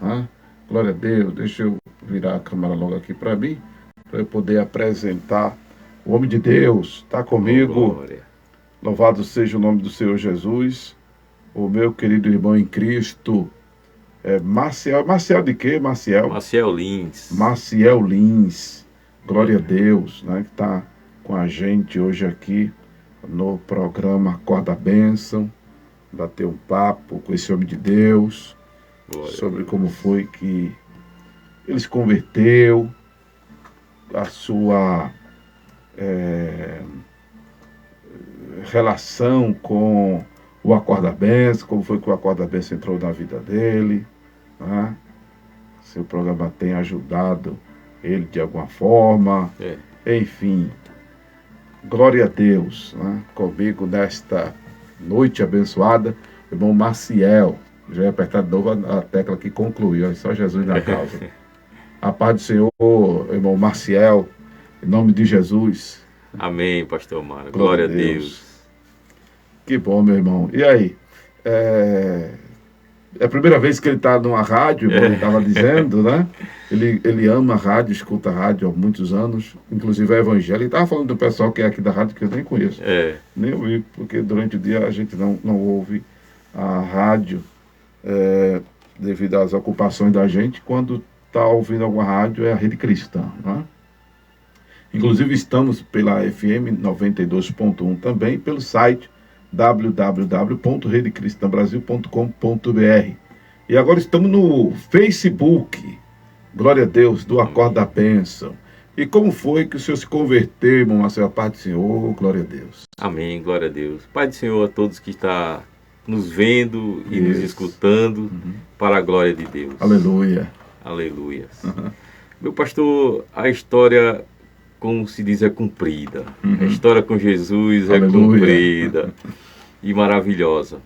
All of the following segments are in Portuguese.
Né? Glória a Deus. Deixa eu virar a câmera logo aqui para mim, para eu poder apresentar o homem de Deus. Está comigo. Glória. Louvado seja o nome do Senhor Jesus. O meu querido irmão em Cristo, Maciel. Maciel de quê, Maciel? Maciel Lins. Maciel Lins. Glória a Deus, né? Que está com a gente hoje aqui no programa Acorda a Bênção. Bater um papo com esse homem de Deus. Glória Sobre como foi que ele se converteu, a sua relação com o Acorda Bênção, como foi que o Acorda Bênção entrou na vida dele, né? Se o programa tem ajudado ele de alguma forma, enfim, glória a Deus, né? Comigo nesta noite abençoada, irmão Maciel. Já ia apertar de novo a tecla que concluiu, só Jesus na causa. A paz do Senhor, irmão Maciel, em nome de Jesus. Amém, pastor Amaro. Glória a Deus. Que bom, meu irmão. E aí? É a primeira vez que ele está numa rádio, como ele estava dizendo, né? Ele ama a rádio, escuta a rádio há muitos anos, inclusive é evangélico. Ele estava falando do pessoal que é aqui da rádio, que eu nem conheço. Nem ouvi, porque durante o dia a gente não ouve a rádio, devido às ocupações da gente. Quando está ouvindo alguma rádio, é a Rede Cristã, né? Inclusive estamos pela FM 92.1 também, pelo site www.redecristãbrasil.com.br. E agora estamos no Facebook, glória a Deus, do Acorda a Bênção. E como foi que o senhor se converteu, irmão Marcelo? A paz do Senhor, glória a Deus. Amém, glória a Deus. Pai do Senhor a todos que estão nos vendo e nos escutando, para a glória de Deus. Aleluia. Aleluia. Meu pastor, a história, como se diz, é cumprida. A história com Jesus é cumprida e maravilhosa.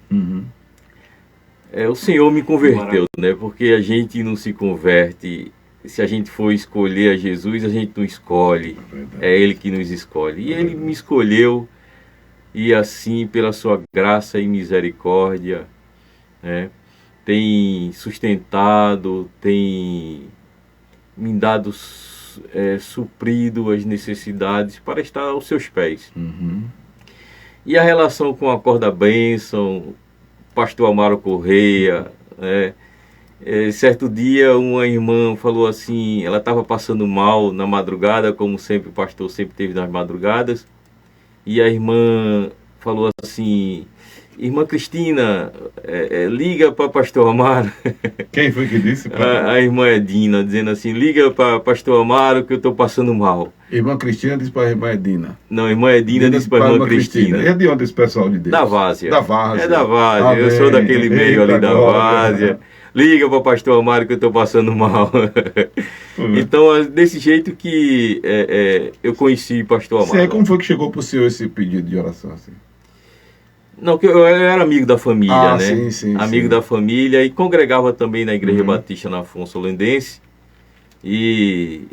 O Senhor me converteu, né? Porque a gente não se converte. Se a gente for escolher a Jesus, a gente não escolhe. É Ele que nos escolhe. E Ele me escolheu, e assim, pela sua graça e misericórdia, né, tem sustentado, tem me dado, suprido as necessidades para estar aos seus pés. E a relação com a Acorda Bênção, pastor Amaro Correia, né? Certo dia uma irmã falou assim, ela estava passando mal na madrugada, como sempre o pastor sempre teve nas madrugadas, e a irmã falou assim: irmã Cristina, liga para pastor Amaro. Quem foi que disse? A irmã Edina, dizendo assim: liga para pastor Amaro que eu estou passando mal. Irmã Cristina disse para a irmã Edina. Não, a irmã Edina disse para a irmã Cristina. E é de onde esse pessoal de Deus? Da Várzea. Da Várzea. É da Várzea. Amém. Eu sou daquele meio ali da glória. Várzea. Liga para o pastor Amaro que eu estou passando mal. Então, desse jeito que eu conheci o pastor Amaro. Sim, como foi que chegou para o senhor esse pedido de oração assim? Não, que eu era amigo da família, né? Sim, amigo da família, e congregava também na Igreja Batista na Afonso Holendense. E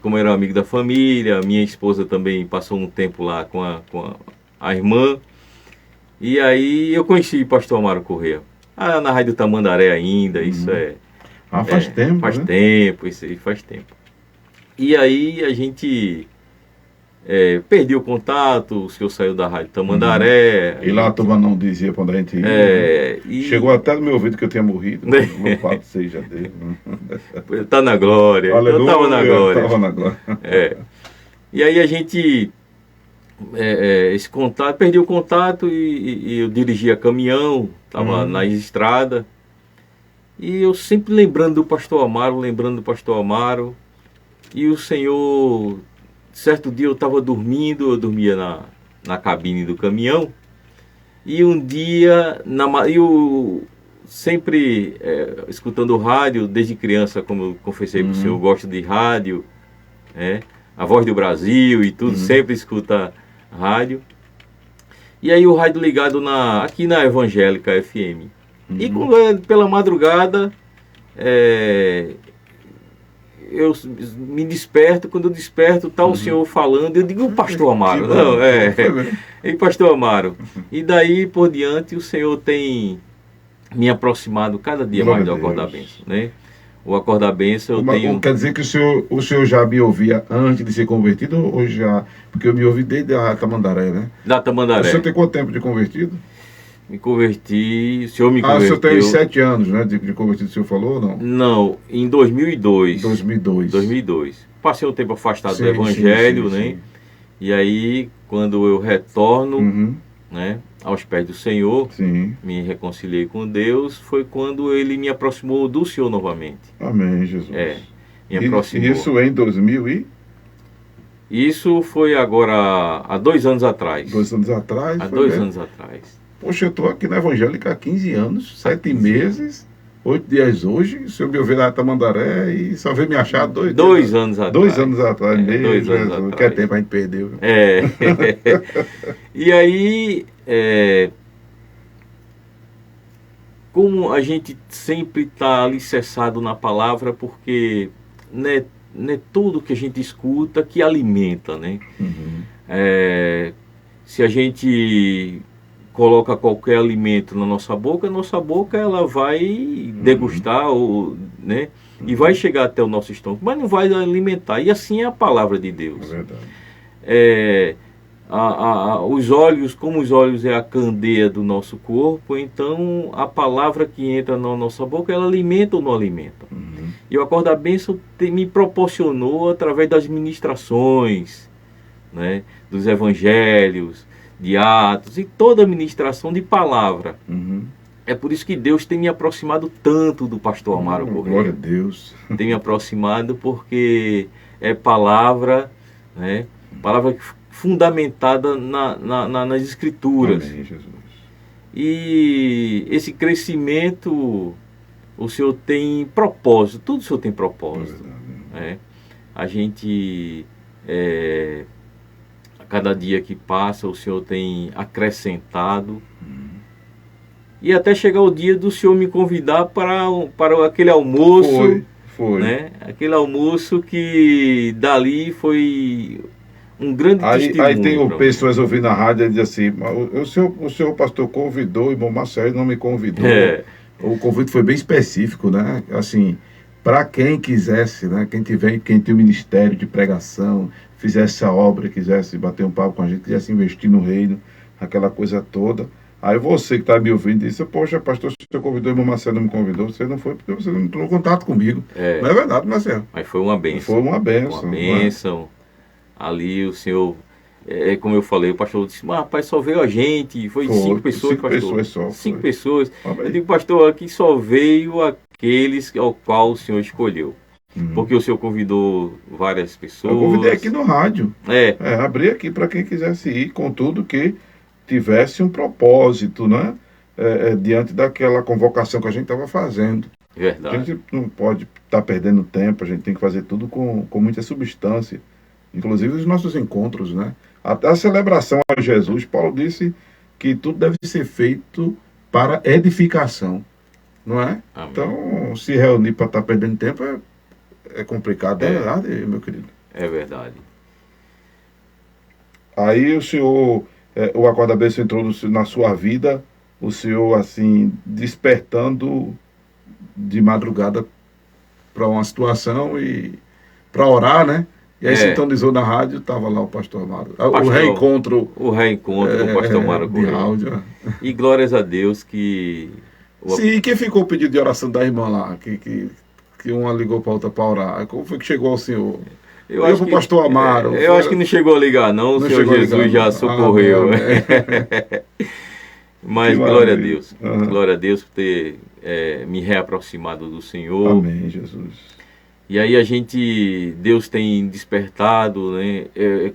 como eu era amigo da família, minha esposa também passou um tempo lá com a irmã. E aí eu conheci o pastor Amaro Correia. Na Rádio Tamandaré ainda, isso faz tempo, faz né? tempo, isso aí faz tempo. E aí a gente perdeu o contato, o senhor saiu da Rádio Tamandaré. E lá a turma não dizia para onde a gente ia. Chegou até no meu ouvido que eu tinha morrido. Louvado seja Deus. Tá na glória. Aleluia, eu tava na glória. Tava na glória. E aí a gente... esse contato, perdi o contato e eu dirigia caminhão, estava na estrada, e eu sempre lembrando do pastor Amaro, e o Senhor, certo dia eu estava dormindo, eu dormia na cabine do caminhão, e um dia, eu sempre escutando rádio, desde criança, como eu confessei para o senhor, eu gosto de rádio, a Voz do Brasil e tudo, sempre escuta rádio. E aí o rádio ligado aqui na Evangélica FM. E pela madrugada, eu me desperto, quando eu desperto, está o senhor falando, eu digo: o pastor Amaro. Não, pastor Amaro. E daí por diante o senhor tem me aproximado cada dia Glória mais do a Deus. Acordar Bênção, né? O Acordar Bênção eu tenho... Quer dizer que o senhor já me ouvia antes de ser convertido ou já... Porque eu me ouvi desde a Tamandaré, né? Da O Tamandaré. senhor tem quanto tempo de convertido? Me converti, o senhor me Ah, o senhor converteu... tem 7 anos, né, de convertido, o senhor falou ou não? Não, em 2002. 2002. 2002. Passei um tempo afastado Sim, do Evangelho, sim, né? sim. E aí, quando eu retorno, Uhum, né, aos pés do Senhor, sim. me reconciliei com Deus, foi quando Ele me aproximou do Senhor novamente. Amém, Jesus. Me aproximou. Isso em 2000 e... Isso foi agora há 2 anos atrás. 2 anos atrás. Há foi 2 mesmo? anos atrás. Poxa, eu estou aqui na Evangélica há 15 anos, 7 meses, 8 dias hoje. O senhor me ouviu na Tamandaré e só veio me achar 2 2 anos atrás. 2 anos atrás, É, meu 2 anos Jesus, atrás. que tempo a gente perdeu. Viu? É. E aí, como a gente sempre está alicerçado na palavra, porque não é tudo que a gente escuta que alimenta, né? Uhum. Se a gente coloca qualquer alimento na nossa boca ela vai degustar, né? E vai chegar até o nosso estômago, mas não vai alimentar. E assim é a palavra de É Deus. verdade. Os olhos, como os olhos é a candeia do nosso corpo, então a palavra que entra na nossa boca, ela alimenta ou não alimenta. Uhum. E o Acordar Bênção me proporcionou através das ministrações, né, dos evangelhos, de Atos e toda a ministração de palavra. Uhum. É por isso que Deus tem me aproximado tanto do pastor Amaro Glória a Correia. Deus. Tem me aproximado porque é palavra, né, palavra fundamentada nas escrituras. Amém, Jesus. E esse crescimento, o Senhor tem propósito, tudo o Senhor tem propósito. Né? A gente, a cada dia que passa, o Senhor tem acrescentado. E até chegar o dia do Senhor me convidar para aquele almoço. Foi. Né? Aquele almoço que dali foi um grande testemunho. Aí tem pessoas ouvindo a rádio e dizem assim, o senhor pastor convidou, o irmão Marcelo não me convidou. O convite foi bem específico, né? Assim, para quem quisesse, né? Quem tem o ministério de pregação, fizesse a obra, quisesse bater um papo com a gente, quisesse investir no reino, aquela coisa toda. Aí você que está me ouvindo disse, poxa, pastor, se o senhor convidou, o irmão Marcelo não me convidou, você não foi porque você não entrou em contato comigo. Não é verdade, Marcelo? Mas foi uma bênção. Foi uma bênção. Uma bênção. Ali o senhor, como eu falei, o pastor disse, mas rapaz, só veio a gente, foi 5 pessoas, 5 pessoas só. 5 pessoas. Eu digo, pastor, aqui só veio aqueles ao qual o senhor escolheu. Porque o senhor convidou várias pessoas. Eu convidei aqui no rádio. Abri aqui para quem quisesse ir, contudo que tivesse um propósito, né? Diante daquela convocação que a gente estava fazendo. Verdade. A gente não pode estar perdendo tempo, a gente tem que fazer tudo com muita substância. Inclusive os nossos encontros, né? Até a celebração a Jesus, Paulo disse que tudo deve ser feito para edificação, não é? Amém. Então, se reunir para estar perdendo tempo é complicado, é verdade, meu querido? É verdade. Aí o senhor, o Acordar Bênção entrou na sua vida, o senhor, assim, despertando de madrugada para uma situação e para orar, né? E aí sintonizou na rádio, estava lá o pastor Amaro. O reencontro do pastor Amaro de áudio. E glórias a Deus que... Sim, quem ficou o pedido de oração da irmã lá? Que uma ligou para outra para orar. Como foi que chegou ao senhor? Eu acho que o pastor Amaro. Eu acho que não chegou a ligar, não. O Senhor Jesus já socorreu. Mas glória a Deus. Glória a Deus por ter me reaproximado do Senhor. Amém, Jesus. E aí Deus tem despertado, né?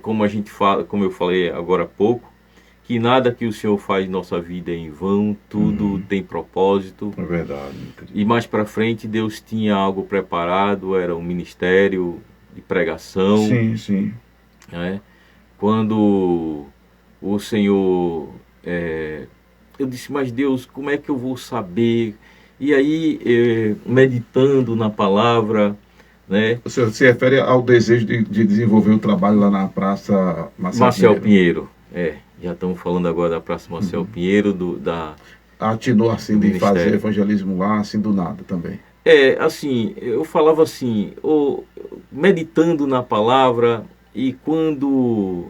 Como a gente fala, como eu falei agora há pouco, que nada que o Senhor faz em nossa vida é em vão, tudo tem propósito. É verdade. E mais para frente Deus tinha algo preparado, era um ministério de pregação. Sim, sim. Né? Quando o Senhor, eu disse, mas Deus, como é que eu vou saber? E aí, meditando na palavra, né? O senhor se refere ao desejo de desenvolver o trabalho lá na Praça Marcel Pinheiro. Já estamos falando agora da Praça Marcel Pinheiro, atinou assim de Ministério. fazer evangelismo lá, assim do nada também? Assim, eu falava assim, meditando na palavra, e quando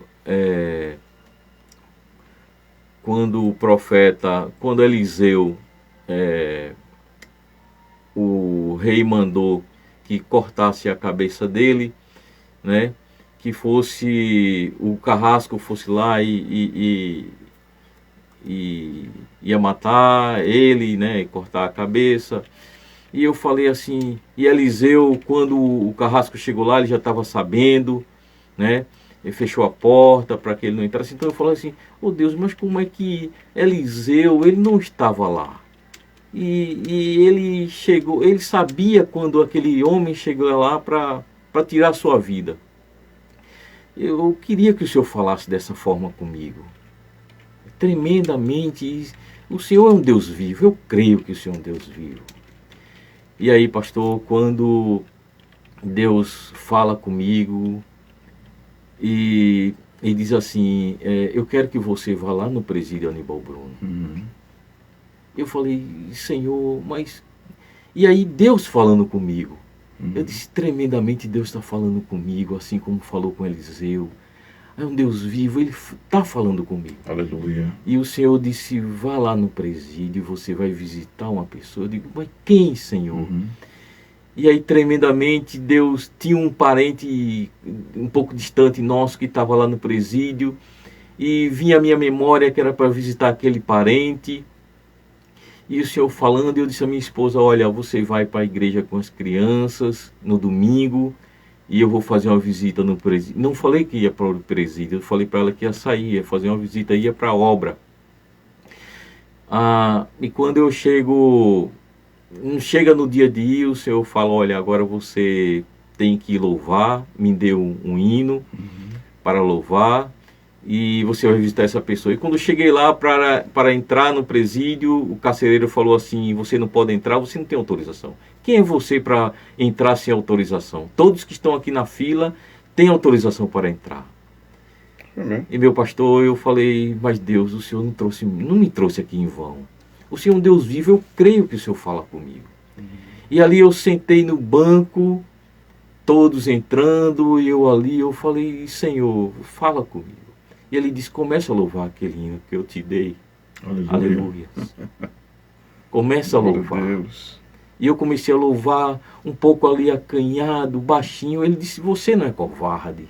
o profeta, quando Eliseu, o rei mandou que cortasse a cabeça dele, né? Que fosse, o carrasco fosse lá e ia matar ele, né? E cortar a cabeça. E eu falei assim, e Eliseu, quando o carrasco chegou lá, ele já estava sabendo, né? Ele fechou a porta para que ele não entrasse. Então eu falei assim, oh Deus, mas como é que Eliseu, ele não estava lá? E ele chegou, ele sabia quando aquele homem chegou lá para tirar a sua vida. Eu queria que o Senhor falasse dessa forma comigo. Tremendamente. O Senhor é um Deus vivo, eu creio que o Senhor é um Deus vivo. E aí, pastor, quando Deus fala comigo e diz assim, eu quero que você vá lá no presídio Aníbal Bruno. Uhum. Eu falei, Senhor, mas... E aí Deus falando comigo. Eu disse, tremendamente Deus está falando comigo, assim como falou com Eliseu. É um Deus vivo, Ele está falando comigo. Aleluia. E o Senhor disse, vá lá no presídio, você vai visitar uma pessoa. Eu digo, mas quem, Senhor? Uhum. E aí, tremendamente, Deus tinha um parente um pouco distante nosso que estava lá no presídio. E vinha a minha memória que era para visitar aquele parente. E o Senhor falando, eu disse à minha esposa, olha, você vai para a igreja com as crianças no domingo e eu vou fazer uma visita no presídio. Não falei que ia para o presídio, eu falei para ela que ia sair, ia fazer uma visita, ia para a obra. E quando eu chega no dia de ir, o Senhor fala, olha, agora você tem que louvar, me deu um hino para louvar, e você vai visitar essa pessoa. E quando eu cheguei lá para entrar no presídio, o carcereiro falou assim, você não pode entrar, você não tem autorização. Quem é você para entrar sem autorização? Todos que estão aqui na fila têm autorização para entrar. Amém. E meu pastor, eu falei, mas Deus, o Senhor não me trouxe aqui em vão. O Senhor é um Deus vivo, eu creio que o Senhor fala comigo. E ali eu sentei no banco, todos entrando, e eu falei, Senhor, fala comigo. E ele disse, começa a louvar aquele hino que eu te dei. Aleluia. Aleluia. Começa a louvar. Deus. E eu comecei a louvar, um pouco ali acanhado, baixinho. Ele disse, você não é covarde,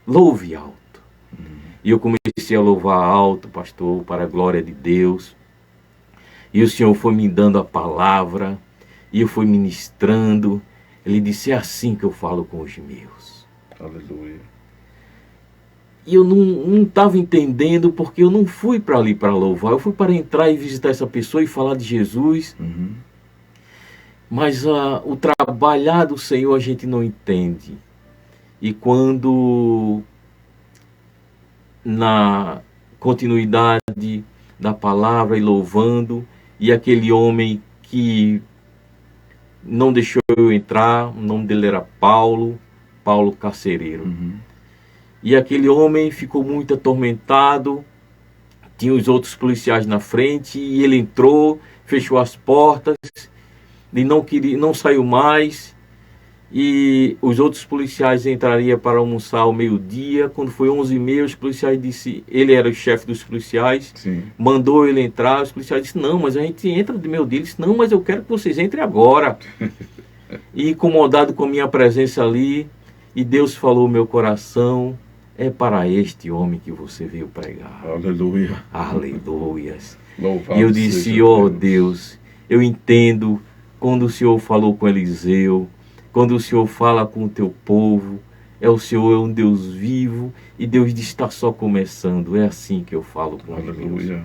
louve alto. E eu comecei a louvar alto, pastor, para a glória de Deus. E o Senhor foi me dando a palavra, e eu fui ministrando. Ele disse, é assim que eu falo com os meus. Aleluia. E eu não estava entendendo, porque eu não fui para ali para louvar. Eu fui para entrar e visitar essa pessoa e falar de Jesus. Uhum. Mas o trabalhar do Senhor a gente não entende. E quando, na continuidade da palavra e louvando, e aquele homem que não deixou eu entrar, o nome dele era Paulo Carcereiro. Uhum. E aquele homem ficou muito atormentado, tinha os outros policiais na frente, e ele entrou, fechou as portas, e não saiu mais, e os outros policiais entrariam para almoçar ao meio-dia. Quando foi 11h30, os policiais disse, ele era o chefe dos policiais, Sim. mandou ele entrar. Os policiais disseram, não, mas a gente entra de meio-dia. Ele disse, não, mas eu quero que vocês entrem agora. E incomodado com a minha presença ali, e Deus falou no meu coração, é para este homem que você veio pregar. Aleluia. Aleluias. Louvado E eu disse, seja ó Deus, eu entendo quando o Senhor falou com Eliseu, quando o Senhor fala com o teu povo, o Senhor é um Deus vivo, e Deus está só começando. É assim que eu falo com os meus. Aleluia.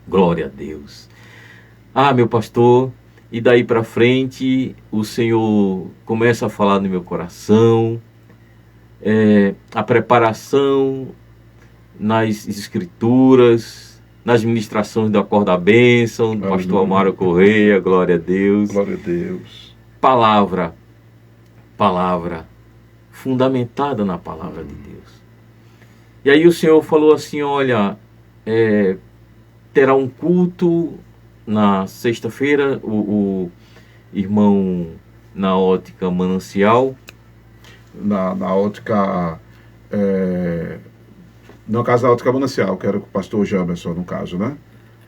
Glória a Deus. Meu pastor, e daí para frente, o Senhor começa a falar no meu coração, a preparação nas escrituras, nas ministrações da Corda da Bênção, do pastor Amaro Correia, glória a Deus. Glória a Deus. Palavra fundamentada na palavra de Deus. E aí o Senhor falou assim, olha, terá um culto na sexta-feira, o irmão na ótica Manancial. Na ótica... no caso da ótica Manancial, que era com o pastor Jamerson, no caso, né?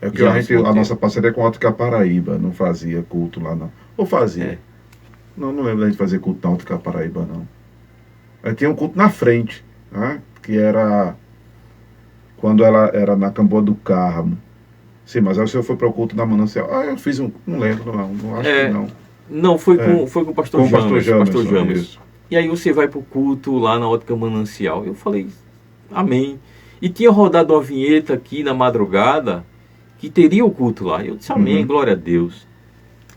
É que a nossa parceria é com a ótica Paraíba, não fazia culto lá, não. Ou fazia? Não lembro da gente fazer culto na ótica Paraíba, não. Aí tinha um culto na frente, né? Que era quando ela era na Camboa do Carmo. Sim, mas aí o senhor foi para o culto da Manancial. Eu fiz um... Não lembro, não acho que não. Não, foi com o pastor Jamerson. Isso. E aí você vai para o culto lá na ótica Manancial. Eu falei, amém. E tinha rodado uma vinheta aqui na madrugada que teria o culto lá. Eu disse, amém, glória a Deus.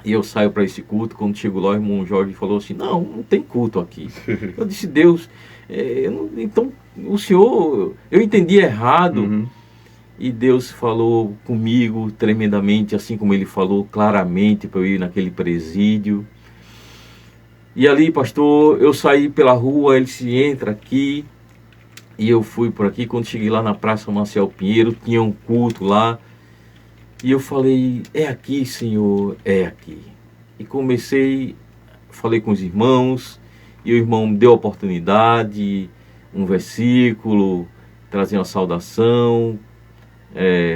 E eu saio para esse culto. Quando chego lá, o irmão Jorge falou assim, não tem culto aqui. Eu disse, Deus, então o senhor, eu entendi errado. E Deus falou comigo tremendamente, assim como Ele falou claramente para eu ir naquele presídio. E ali, pastor, eu saí pela rua, ele se entra aqui, e eu fui por aqui. Quando cheguei lá na Praça Marcial Pinheiro, tinha um culto lá, e eu falei, é aqui, Senhor, é aqui. E falei com os irmãos, e o irmão me deu a oportunidade, um versículo, trazer uma saudação,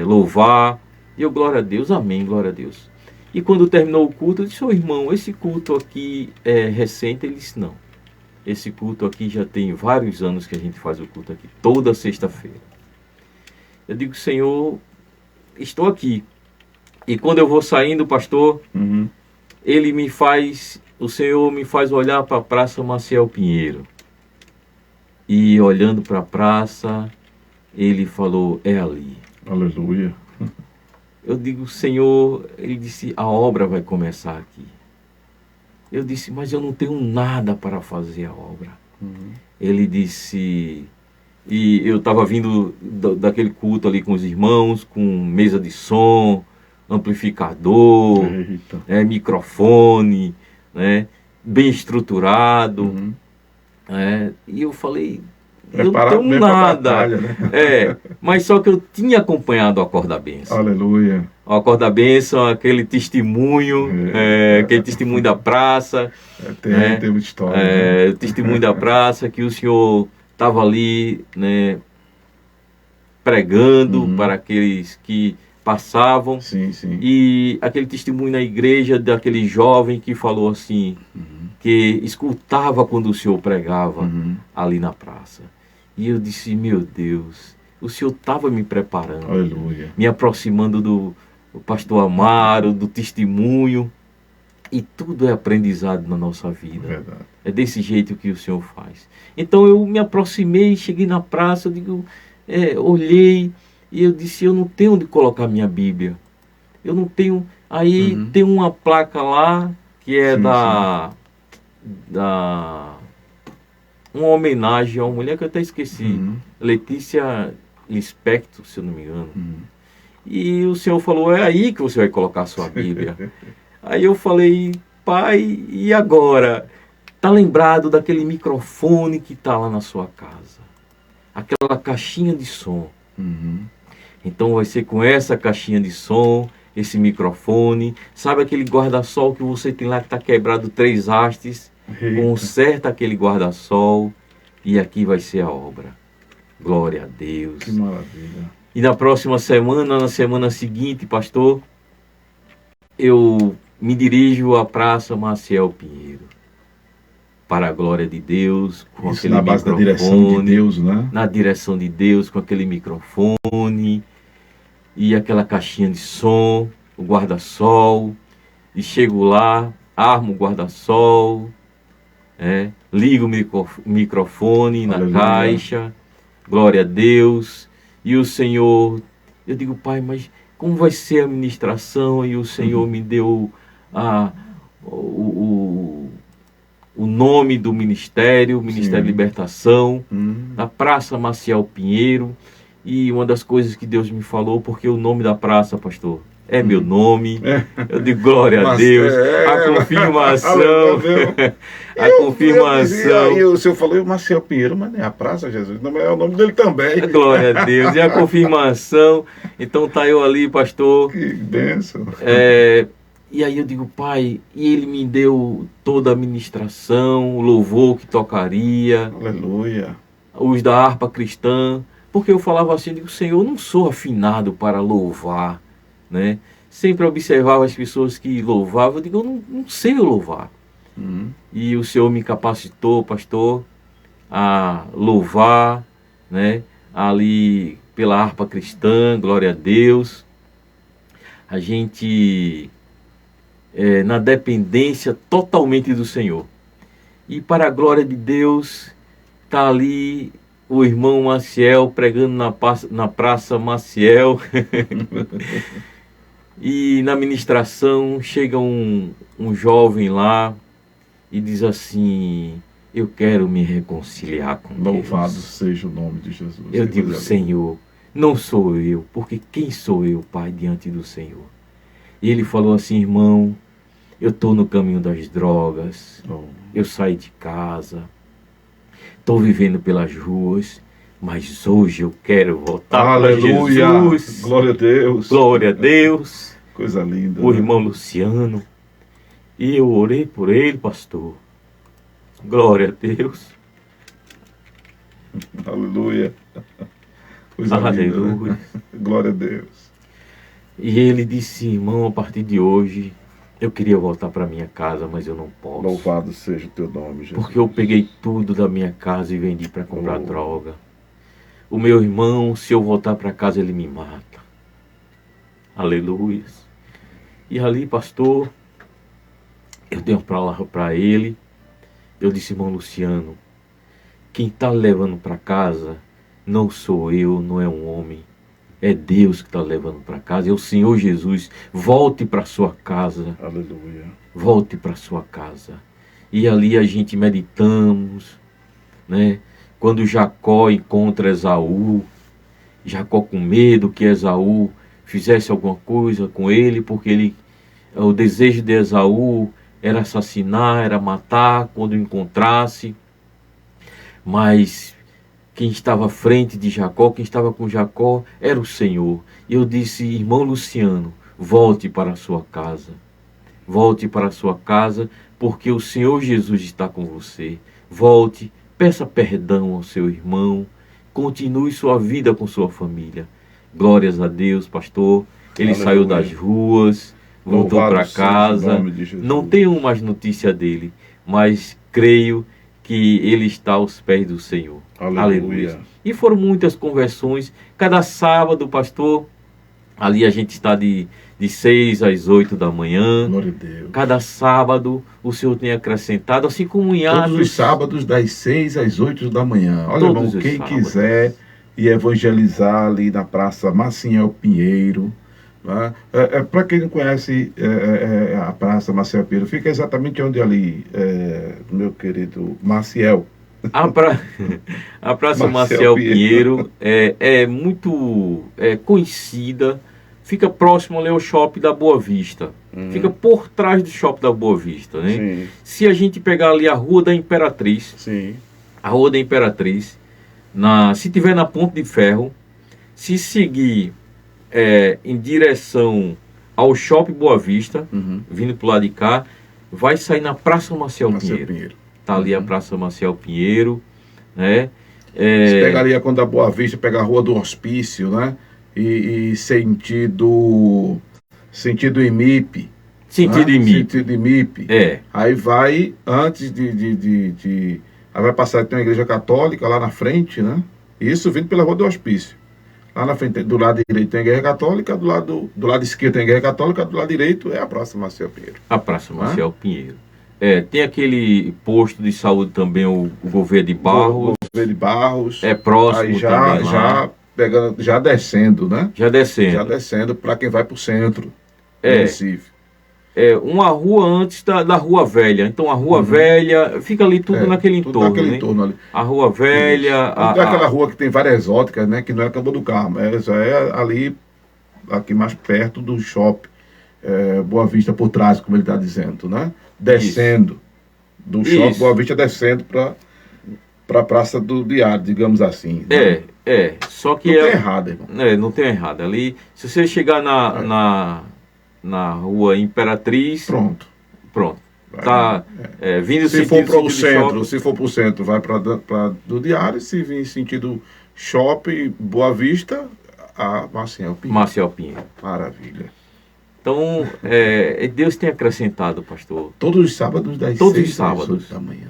louvar, e eu, glória a Deus, amém, glória a Deus. E quando terminou o culto, eu disse, irmão, esse culto aqui é recente? Ele disse, não, esse culto aqui já tem vários anos que a gente faz o culto aqui, toda sexta-feira. Eu digo, Senhor, estou aqui. E quando eu vou saindo, pastor, o Senhor me faz olhar para a Praça Marcial Pinheiro. E olhando para a praça, Ele falou, é ali. Aleluia. Eu digo, Senhor, Ele disse, a obra vai começar aqui. Eu disse, mas eu não tenho nada para fazer a obra. Ele disse, e eu estava vindo daquele culto ali com os irmãos, com mesa de som, amplificador, microfone, né, bem estruturado. E eu falei, eu não tenho nada. Batalha, né? Mas só que eu tinha acompanhado o Acorda Bênção. Aleluia. O Acorda Bênção, aquele testemunho, aquele testemunho da praça. Tem muita história. O testemunho da praça, que o senhor estava ali, né, pregando para aqueles que passavam. Sim. E aquele testemunho na igreja daquele jovem que falou assim, que escutava quando o senhor pregava ali na praça. E eu disse, meu Deus, o senhor estava me preparando, aleluia, me aproximando do pastor Amaro, do testemunho. E tudo é aprendizado na nossa vida. Verdade. É desse jeito que o senhor faz. Então eu me aproximei, cheguei na praça, olhei e eu disse, eu não tenho onde colocar minha Bíblia. Eu não tenho... Aí tem uma placa lá que é uma homenagem a uma mulher que eu até esqueci, Letícia Lispector, se eu não me engano. E o senhor falou, é aí que você vai colocar a sua Bíblia. Aí eu falei, pai, e agora? Tá lembrado daquele microfone que tá lá na sua casa? Aquela caixinha de som. Então vai ser com essa caixinha de som, esse microfone. Sabe aquele guarda-sol que você tem lá que tá quebrado 3 hastes? Conserta aquele guarda-sol e aqui vai ser a obra. Glória a Deus. Que maravilha. E na próxima semana, na semana seguinte, pastor, eu me dirijo à Praça Marcial Pinheiro, para a glória de Deus, com isso aquele na base microfone, da direção de Deus, né? Na direção de Deus, com aquele microfone e aquela caixinha de som, o guarda-sol, e chego lá, armo o guarda-sol, ligo o microfone na caixa, glória a Deus, e o Senhor, eu digo, pai, mas como vai ser a ministração? E o Senhor me deu o nome do ministério, Ministério de Libertação, da Praça Marcial Pinheiro. E uma das coisas que Deus me falou, porque o nome da praça, pastor, é meu nome. Eu digo, glória a Deus. A confirmação. A confirmação. E o senhor falou, e o Maciel Pinheiro, mas é a Praça Jesus, não é o nome dele também. Glória a Deus. E a confirmação. Então tá eu ali, pastor. Que bênção. E aí eu digo, pai, e ele me deu toda a ministração, o louvor que tocaria. Aleluia. Os da harpa cristã. Porque eu falava assim, eu digo, Senhor, eu não sou afinado para louvar, né? Sempre observava as pessoas que louvavam, eu digo, eu não sei louvar. E o Senhor me capacitou, pastor, a louvar, né? Ali pela harpa cristã, glória a Deus. A gente na dependência totalmente do Senhor. E para a glória de Deus, está ali o irmão Maciel pregando na Praça Maciel. E na ministração chega um jovem lá e diz assim, eu quero me reconciliar com Deus. Louvado seja o nome de Jesus. Eu digo, Senhor, não sou eu, porque quem sou eu, Pai, diante do Senhor? E ele falou assim, irmão, eu estou no caminho das drogas, eu saí de casa, estou vivendo pelas ruas, mas hoje eu quero voltar para Jesus. Glória a Deus. Glória a Deus. Coisa linda. O irmão Luciano. E eu orei por ele, pastor. Glória a Deus. Aleluia. Coisa Aleluia. linda, né? Glória a Deus. E ele disse, irmão, a partir de hoje, eu queria voltar para minha casa, mas eu não posso. Louvado seja o teu nome, Jesus. Porque eu peguei tudo da minha casa e vendi para comprar droga. O meu irmão, se eu voltar para casa, ele me mata. Aleluia. E ali, pastor, eu dei uma palavra para ele. Eu disse, irmão Luciano, quem está levando para casa não sou eu, não é um homem. É Deus que está levando para casa, é o Senhor Jesus. Volte para sua casa. Aleluia. Volte para sua casa. E ali a gente meditamos, né? Quando Jacó encontra Esaú, Jacó com medo que Esaú fizesse alguma coisa com ele, porque o desejo de Esaú era assassinar, era matar quando encontrasse. Mas quem estava à frente de Jacó, quem estava com Jacó, era o Senhor. E eu disse, irmão Luciano, volte para a sua casa. Volte para a sua casa, porque o Senhor Jesus está com você. Volte, peça perdão ao seu irmão, continue sua vida com sua família. Glórias a Deus, pastor. Ele Aleluia. saiu das ruas, voltou para casa. Não tenho mais notícia dele, mas creio que ele está aos pés do Senhor. Aleluia. E foram muitas conversões. Cada sábado, pastor, ali a gente está de 6 às 8 da manhã. Glória a Deus. Cada sábado o Senhor tem acrescentado, assim como em Atos. Todos os sábados, das 6 às 8 da manhã. Olha, Todos irmão, quem sábados. quiser ir evangelizar ali na Praça Maciel Pinheiro. Né? Para quem não conhece a Praça Maciel Pinheiro, fica exatamente onde ali, meu querido Maciel. A Praça Maciel Pinheiro é muito conhecida, fica próximo ali ao Shopping da Boa Vista. Fica por trás do Shopping da Boa Vista, né? Sim. Se a gente pegar ali a Rua da Imperatriz, Sim. a Rua da Imperatriz, se tiver na Ponte de Ferro, se seguir em direção ao Shopping Boa Vista, vindo pro lado de cá, vai sair na Praça Maciel Pinheiro. Está ali a Praça Maciel Pinheiro, né? Você pegaria quando a Boa Vista, pegar a Rua do Hospício, né? E sentido IMIP. Sentido IMIP. Sentido IMIP. Aí vai, antes aí vai passar, tem uma igreja católica lá na frente, né? Isso vindo pela Rua do Hospício. Lá na frente, do lado direito tem a igreja católica, do lado esquerdo tem a igreja católica, do lado direito é a Praça Maciel Pinheiro. A Praça Maciel Pinheiro. Tem aquele posto de saúde também, o Gouveia de Barros. Gouveia de Barros. É próximo aí também lá. Já descendo, né? Já descendo para quem vai para o centro do município. Uma rua antes da Rua Velha. Então a Rua Velha fica ali tudo naquele entorno. Ali. A Rua Velha. Não é aquela rua que tem várias óticas, né? Que não é Cabo do Carmo. Já é ali aqui mais perto do shopping Boa Vista por trás, como ele está dizendo, né? Descendo do shopping Boa Vista, descendo para a Praça do Diário, digamos assim. Né? Só que não tem errado, irmão. Não tem errado. Ali, se você chegar na rua Imperatriz, pronto. Tá vindo se for para o centro, se for para o centro, vai para do Diário. Se vir sentido shopping Boa Vista, a Marcial Pinheiro. Maravilha. Então, Deus tem acrescentado, pastor. Todos os sábados, das 6 às 8 da manhã.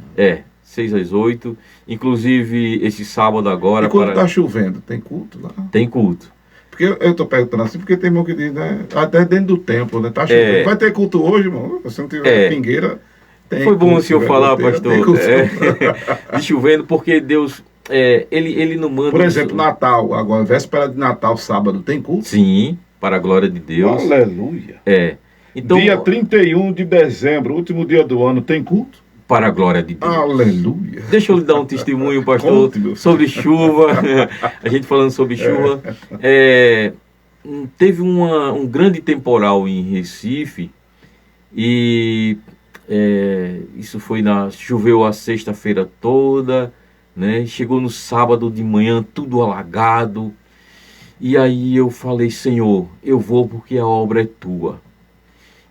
6 às 8. Inclusive, esse sábado agora... E quando está chovendo, tem culto lá? Tem culto. Porque eu estou perguntando assim, porque tem irmão que diz, né? Até dentro do templo, né? Tá chovendo. Vai ter culto hoje, irmão? Se não tiver pingueira, tem. Foi bom o senhor falar, pastor. De chovendo, porque Deus... ele não manda... Por exemplo, Natal, agora, véspera de Natal, sábado, tem culto? Sim, para a glória de Deus. Aleluia. Então, dia 31 de dezembro, último dia do ano, tem culto? Para a glória de Deus. Aleluia. Deixa eu lhe dar um testemunho, pastor, sobre chuva. A gente falando sobre chuva. Teve um grande temporal em Recife e isso foi choveu a sexta-feira toda, né? Chegou no sábado de manhã tudo alagado. E aí eu falei, Senhor, eu vou porque a obra é tua.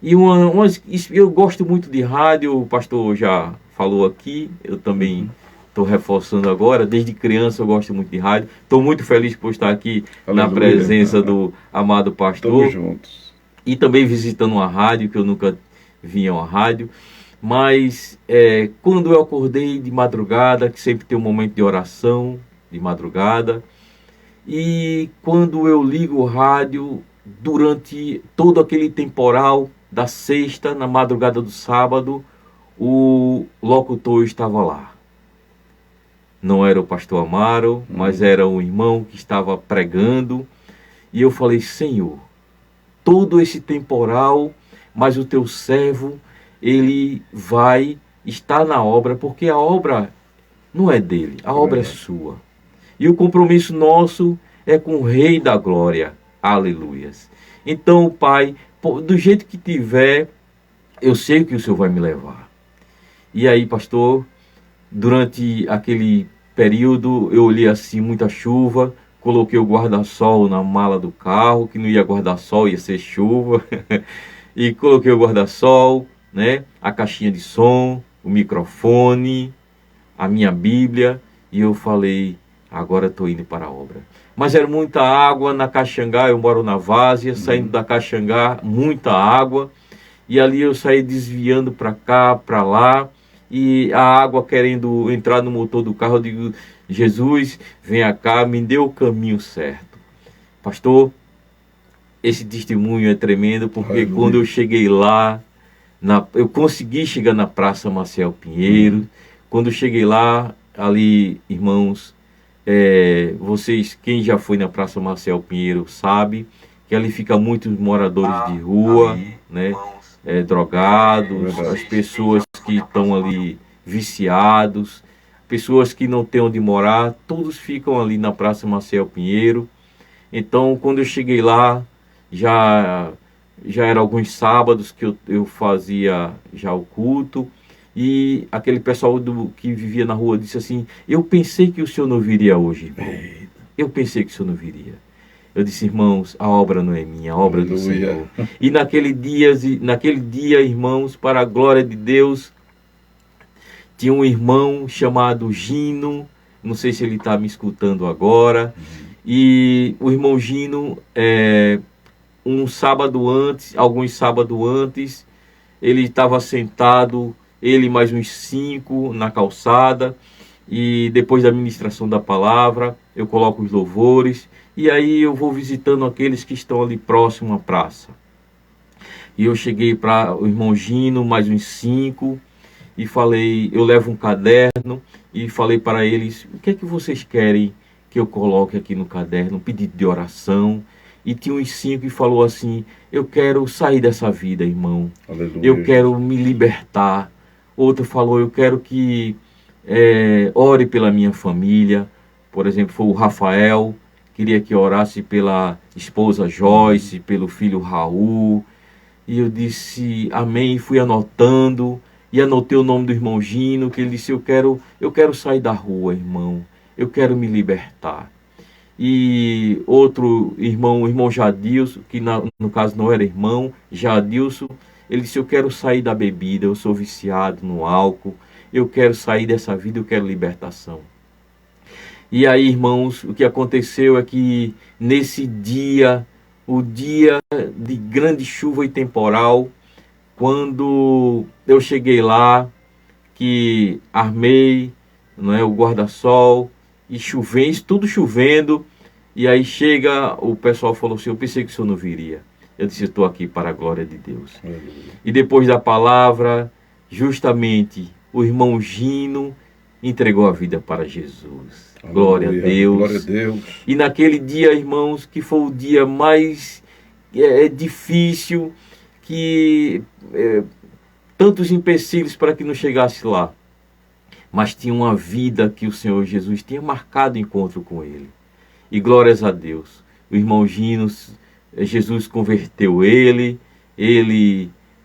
E eu gosto muito de rádio, o pastor já falou aqui, eu também estou reforçando agora, desde criança eu gosto muito de rádio. Estou muito feliz por estar aqui na presença do amado pastor. Estamos juntos. E também visitando uma rádio, que eu nunca vinha a uma rádio. Mas quando eu acordei de madrugada, que sempre tem um momento de oração de madrugada, e quando eu ligo o rádio, durante todo aquele temporal da sexta, na madrugada do sábado, o locutor estava lá. Não era o pastor Amaro, mas era um irmão que estava pregando. E eu falei, Senhor, todo esse temporal, mas o teu servo, ele vai estar na obra, porque a obra não é dele, a obra é sua. E o compromisso nosso é com o Rei da Glória. Aleluias. Então, Pai, do jeito que tiver, eu sei que o Senhor vai me levar. E aí, pastor, durante aquele período, eu olhei assim, muita chuva, coloquei o guarda-sol na mala do carro, que não ia guarda-sol, ia ser chuva. E coloquei o guarda-sol, né, a caixinha de som, o microfone, a minha Bíblia, e eu falei, agora estou indo para a obra. Mas era muita água na Caxangá, eu moro na Várzea, saindo da Caxangá, muita água, e ali eu saí desviando para cá, para lá, e a água querendo entrar no motor do carro, eu digo, Jesus, venha cá, me dê o caminho certo. Pastor, esse testemunho é tremendo, porque quando eu cheguei lá, eu consegui chegar na Praça Marcial Pinheiro. Quando eu cheguei lá, ali, irmãos, vocês, quem já foi na Praça Marcial Pinheiro sabe que ali fica muitos moradores de rua, né, drogados, as pessoas que estão ali viciados, pessoas que não têm onde morar, todos ficam ali na Praça Marcial Pinheiro. Então, quando eu cheguei lá, já eram alguns sábados que eu fazia já o culto, e aquele pessoal que vivia na rua disse assim, eu pensei que o senhor não viria hoje, irmão. Eu pensei que o senhor não viria. Eu disse, irmãos, a obra não é minha, a obra é do Senhor. E naquele dia, irmãos, para a glória de Deus, tinha um irmão chamado Gino, não sei se ele está me escutando agora, e o irmão Gino, alguns sábados antes, ele estava sentado, ele mais uns 5 na calçada, e depois da ministração da palavra, eu coloco os louvores, e aí eu vou visitando aqueles que estão ali próximo à praça. E eu cheguei para o irmão Gino, mais uns 5, e falei, eu levo um caderno, e falei para eles, o que é que vocês querem que eu coloque aqui no caderno, um pedido de oração. E tinha uns 5 que falou assim, eu quero sair dessa vida, irmão. Aleluia. Eu quero me libertar. Outro falou, eu quero que ore pela minha família. Por exemplo, foi o Rafael, queria que orasse pela esposa Joyce, pelo filho Raul. E eu disse amém, fui anotando, e anotei o nome do irmão Gino, que ele disse, eu quero sair da rua, irmão, eu quero me libertar. E outro irmão, o irmão Jadilson, que no caso não era irmão, Jadilson, ele disse, eu quero sair da bebida, eu sou viciado no álcool, eu quero sair dessa vida, eu quero libertação. E aí, irmãos, o que aconteceu é que nesse dia, o dia de grande chuva e temporal, quando eu cheguei lá, que armei, não é, o guarda-sol, e chovendo, tudo chovendo, e aí chega, o pessoal falou assim, eu pensei que o senhor não viria. Eu disse, estou aqui para a glória de Deus. E depois da palavra, justamente, o irmão Gino entregou a vida para Jesus. Glória a Deus. Glória a Deus. E naquele dia, irmãos, que foi o dia mais difícil, que tantos empecilhos para que não chegasse lá. Mas tinha uma vida que o Senhor Jesus tinha marcado encontro com ele. E glórias a Deus. O irmão Gino, Jesus converteu ele,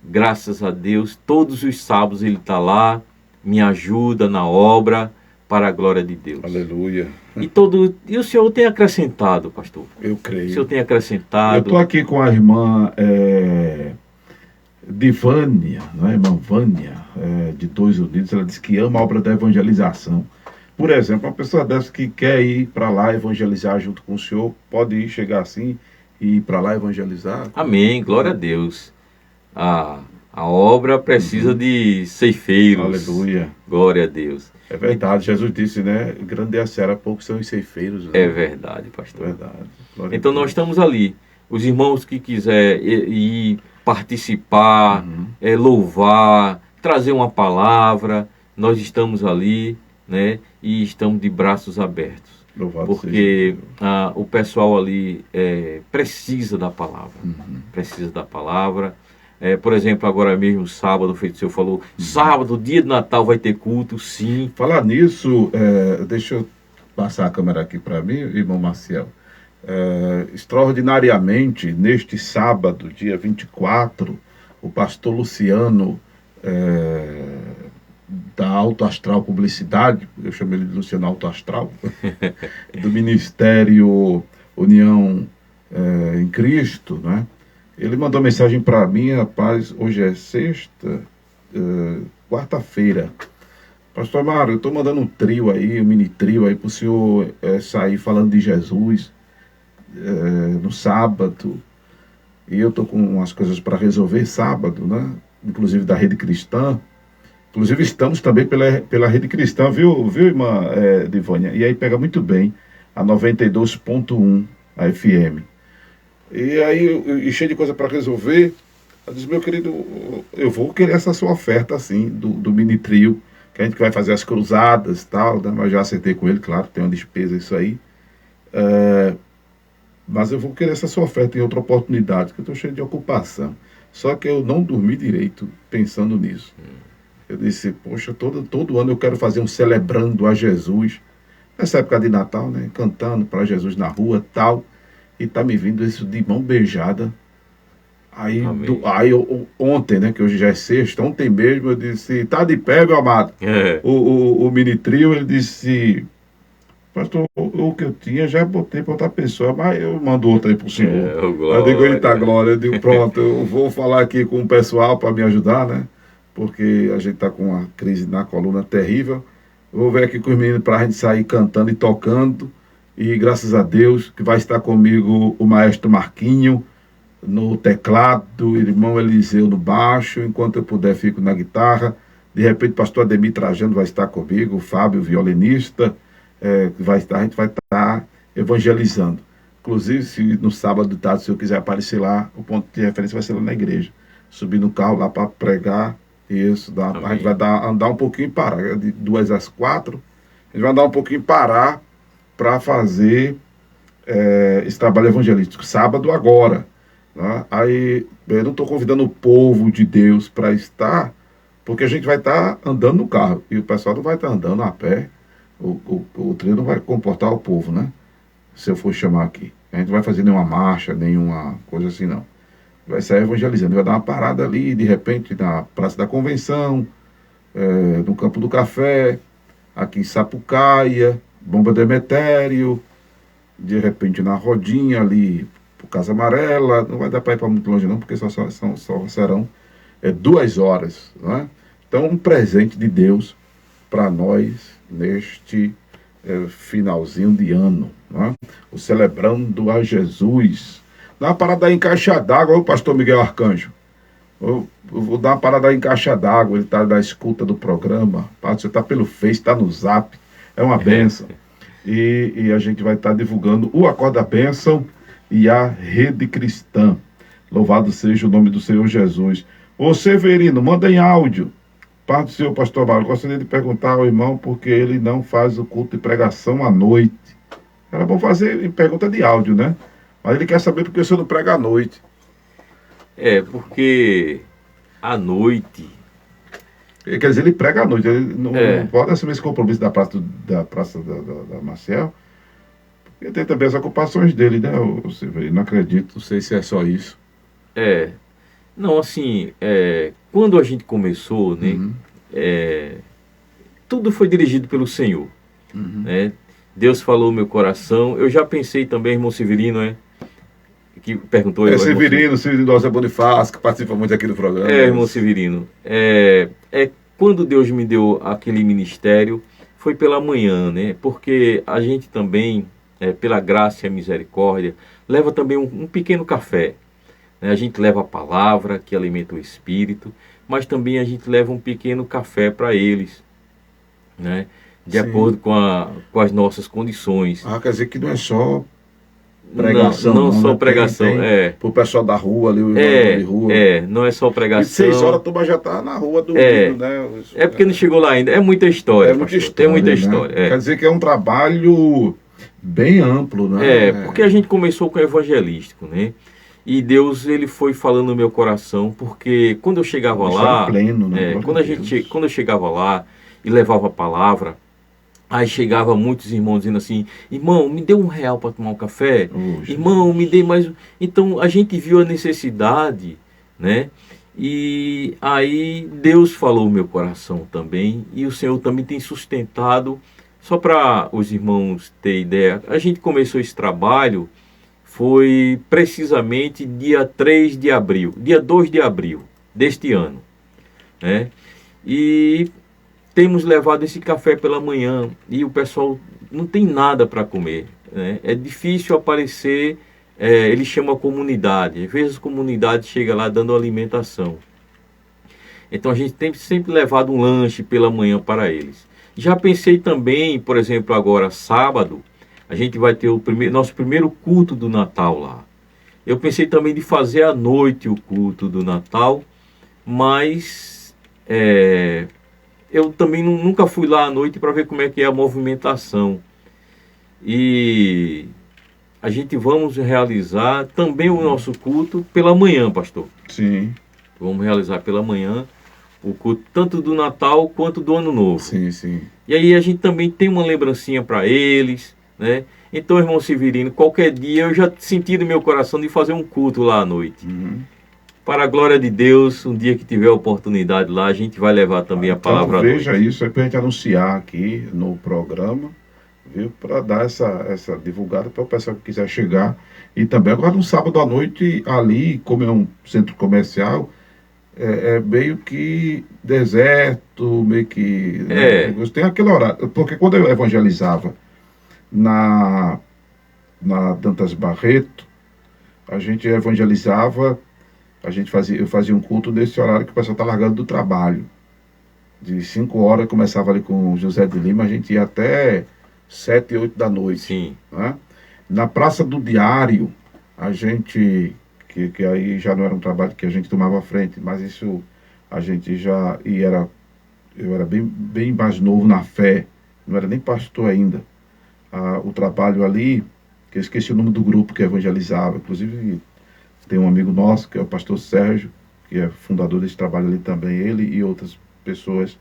graças a Deus, todos os sábados ele está lá, me ajuda na obra, para a glória de Deus. Aleluia. E o Senhor tem acrescentado, pastor? Eu creio. O Senhor tem acrescentado. Eu estou aqui com a irmã Divânia, não é? Irmã Vânia, de Dois Unidos. Ela diz que ama a obra da evangelização. Por exemplo, uma pessoa dessa que quer ir para lá evangelizar junto com o senhor, pode ir, chegar assim e ir para lá evangelizar? Amém, glória a Deus. A obra precisa de ceifeiros. Aleluia. Glória a Deus. É verdade, Jesus disse, né? Grande é a seara, poucos são os ceifeiros. Né? É verdade, pastor. É verdade. Glória então nós estamos ali. Os irmãos que quiser ir participar, louvar, trazer uma palavra, nós estamos ali, né? E estamos de braços abertos. Louvado porque o pessoal ali precisa da palavra. Precisa da palavra. Por exemplo, agora mesmo, sábado, feito o senhor falou, sábado, dia de Natal, vai ter culto, sim. Falar nisso, deixa eu passar a câmera aqui para mim, irmão Marcial. Extraordinariamente, neste sábado, dia 24, o pastor Luciano, da Alto Astral Publicidade, eu chamo ele de Luciano Alto Astral, do Ministério União em Cristo, né? Ele mandou mensagem para mim, rapaz, hoje é sexta, quarta-feira. Pastor Mário, eu estou mandando um trio aí, um mini trio aí para o senhor sair falando de Jesus no sábado. E eu estou com umas coisas para resolver sábado, né? Inclusive da Rede Cristã. Inclusive estamos também pela Rede Cristã, viu irmã Divânia? E aí pega muito bem a 92.1, a FM. E aí, cheio de coisa para resolver, eu disse, meu querido, eu vou querer essa sua oferta, assim, do mini trio, que a gente vai fazer as cruzadas e tal, né? Mas já acertei com ele, claro, tem uma despesa isso aí. Mas eu vou querer essa sua oferta em outra oportunidade, porque eu estou cheio de ocupação. Só que eu não dormi direito pensando nisso. Eu disse, poxa, todo ano eu quero fazer um celebrando a Jesus, nessa época de Natal, né? Cantando para Jesus na rua e tal. E tá me vindo isso de mão beijada. Aí ontem, né, que hoje já é sexta, ontem mesmo eu disse, tá de pé, meu amado. O mini trio, ele disse, pastor, o que eu tinha já botei para outra pessoa, mas eu mando outra aí pro senhor. Eu digo, eita glória, eu digo, pronto, eu vou falar aqui com o pessoal para me ajudar, né? Porque a gente tá com uma crise na coluna terrível. Eu vou ver aqui com os meninos para a gente sair cantando e tocando. E graças a Deus que vai estar comigo o maestro Marquinho no teclado, o irmão Eliseu no baixo, enquanto eu puder fico na guitarra. De repente o pastor Ademir Trajano vai estar comigo, o Fábio, violinista, a gente vai estar evangelizando. Inclusive, se no sábado de tarde, se eu quiser aparecer lá, o ponto de referência vai ser lá na igreja. Subir no carro lá para pregar, isso, a gente vai andar um pouquinho e parar, de 2 às 4, a gente vai andar um pouquinho e parar, para fazer esse trabalho evangelístico. Sábado agora. Né? Aí eu não estou convidando o povo de Deus para estar, porque a gente vai estar andando no carro. E o pessoal não vai estar andando a pé. O trio não vai comportar o povo, né? se eu for chamar aqui. A gente não vai fazer nenhuma marcha, nenhuma coisa assim, não. Vai sair evangelizando. Vai dar uma parada ali, de repente, na Praça da Convenção, no Campo do Café, aqui em Sapucaia, Bomba Demetério, de repente na Rodinha ali, por Casa Amarela. Não vai dar para ir para muito longe não, porque só serão 2 horas. Né? Então, um presente de Deus para nós neste finalzinho de ano. Né? O Celebrando a Jesus. Dá uma parada aí em caixa d'água, o pastor Miguel Arcanjo. Eu vou dar uma parada aí em caixa d'água, ele está na escuta do programa. Você está pelo Face, está no Zap. É uma bênção. E a gente vai estar divulgando o Acorda Bênção e a Rede Cristã. Louvado seja o nome do Senhor Jesus. Ô Severino, manda em áudio. Parte do senhor pastor Mauro. Gostaria de perguntar ao irmão porque ele não faz o culto de pregação à noite. Era bom fazer em pergunta de áudio, né? Mas ele quer saber porque o senhor não prega à noite. Porque à noite... Quer dizer, ele prega à noite. Ele não pode assumir esse compromisso da Praça da Maciel. Porque tem também as ocupações dele, né? Eu não acredito. Não sei se é só isso. Não, assim, quando a gente começou, né? Tudo foi dirigido pelo Senhor. Né? Deus falou no meu coração. Eu já pensei também, irmão Severino, que perguntou... Severino José Bonifácio, que participa muito aqui do programa. Irmão Severino. Quando Deus me deu aquele ministério, foi pela manhã, né? Porque a gente também, pela graça e a misericórdia, leva também um pequeno café. Né? A gente leva a palavra, que alimenta o espírito, mas também a gente leva um pequeno café para eles, né? De acordo com as nossas condições. Quer dizer que não é só pregação. Não só pregação, Pro pessoal da rua ali, o de rua. Não é só pregação. E 6 horas a turma já tá na rua dormindo, né? Porque não chegou lá ainda. É muita história, tem muita história. Quer dizer que é um trabalho bem amplo, né? Porque a gente começou com o evangelístico, né? E Deus, ele foi falando no meu coração, porque quando eu chegava lá... pleno, né? Quando eu chegava lá e levava a palavra, aí chegava muitos irmãos dizendo assim: irmão, me dê R$1 para tomar um café. Irmão, me dê mais. Então a gente viu a necessidade, né? E aí Deus falou no meu coração também, e o Senhor também tem sustentado. Só para os irmãos terem ideia, a gente começou esse trabalho, foi precisamente dia 2 de abril deste ano, né? E temos levado esse café pela manhã e o pessoal não tem nada para comer, né? É difícil aparecer, ele chama a comunidade. Às vezes a comunidade chega lá dando alimentação. Então a gente tem sempre levado um lanche pela manhã para eles. Já pensei também, por exemplo, agora sábado, a gente vai ter nosso primeiro culto do Natal lá. Eu pensei também de fazer à noite o culto do Natal, mas... eu também nunca fui lá à noite para ver como é que é a movimentação. E a gente vamos realizar também o nosso culto pela manhã, pastor. Sim. Vamos realizar pela manhã o culto tanto do Natal quanto do Ano Novo. Sim, sim. E aí a gente também tem uma lembrancinha para eles, né? Então, irmão Severino, qualquer dia eu já senti no meu coração de fazer um culto lá à noite. Para a glória de Deus, um dia que tiver oportunidade lá, a gente vai levar também a palavra. Então, veja isso, para a gente anunciar aqui no programa, viu? Para dar essa divulgada para o pessoal que quiser chegar. E também agora no sábado à noite, ali, como é um centro comercial, é meio que deserto, meio que... Né? Tem aquele horário, porque quando eu evangelizava na Dantas Barreto, a gente evangelizava... Eu fazia um culto nesse horário que o pessoal está largando do trabalho. De 5 horas, começava ali com o José de Lima, a gente ia até 7, 8 da noite. Sim. Né? Na Praça do Diário, a gente, que aí já não era um trabalho que a gente tomava à frente, mas isso a gente já, eu era bem mais novo na fé, não era nem pastor ainda. O trabalho ali, que eu esqueci o nome do grupo que evangelizava, inclusive... Tem um amigo nosso, que é o pastor Sérgio, que é fundador desse trabalho ali também, ele e outras pessoas.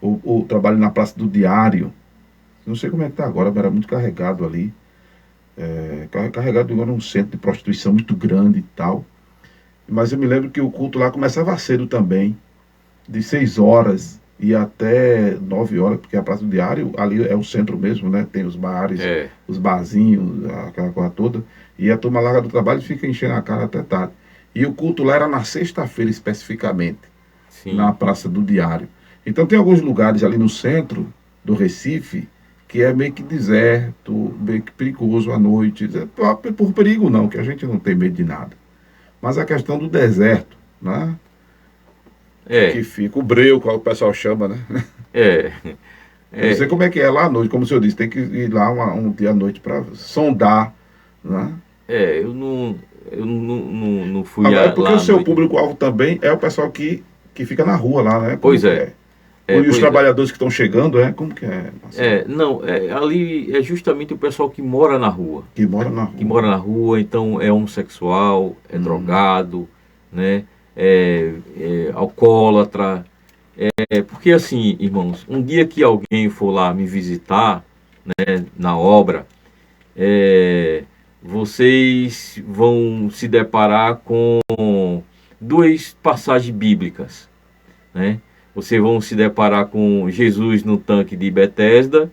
O trabalho na Praça do Diário, não sei como é que está agora, mas era muito carregado ali. carregado agora num centro de prostituição muito grande e tal. Mas eu me lembro que o culto lá começava cedo também, de 6 horas e até 9 horas, porque a Praça do Diário ali é o centro mesmo, né? Tem os bares, É, os barzinhos, aquela coisa toda. E a turma larga do trabalho fica enchendo a cara até tarde. E o culto lá era na sexta-feira especificamente, na sim. Praça do Diário. Então tem alguns lugares ali no centro do Recife que é meio que deserto, meio que perigoso à noite. Por perigo não, que a gente não tem medo de nada. Mas a questão do deserto, né? Que É, fica o breu, qual o pessoal chama, né? é, Eu não sei é, como é que é lá à noite, como o senhor disse, tem que ir lá um dia à noite para sondar, né? eu não fui Agora, é porque lá o à seu noite, não. público-alvo também é o pessoal que fica na rua lá, né? Como Pois que é, é? E os pois é. trabalhadores que estão chegando, como que é, Marcelo? Não, ali é justamente o pessoal que mora na rua. Que mora na Que rua. mora na rua, então é homossexual, é Hum, drogado, né? É alcoólatra. Porque assim, irmãos, um dia que alguém for lá me visitar, né, na obra, é, vocês vão se deparar com duas passagens bíblicas, né? Vocês vão se deparar com Jesus no tanque de Betesda,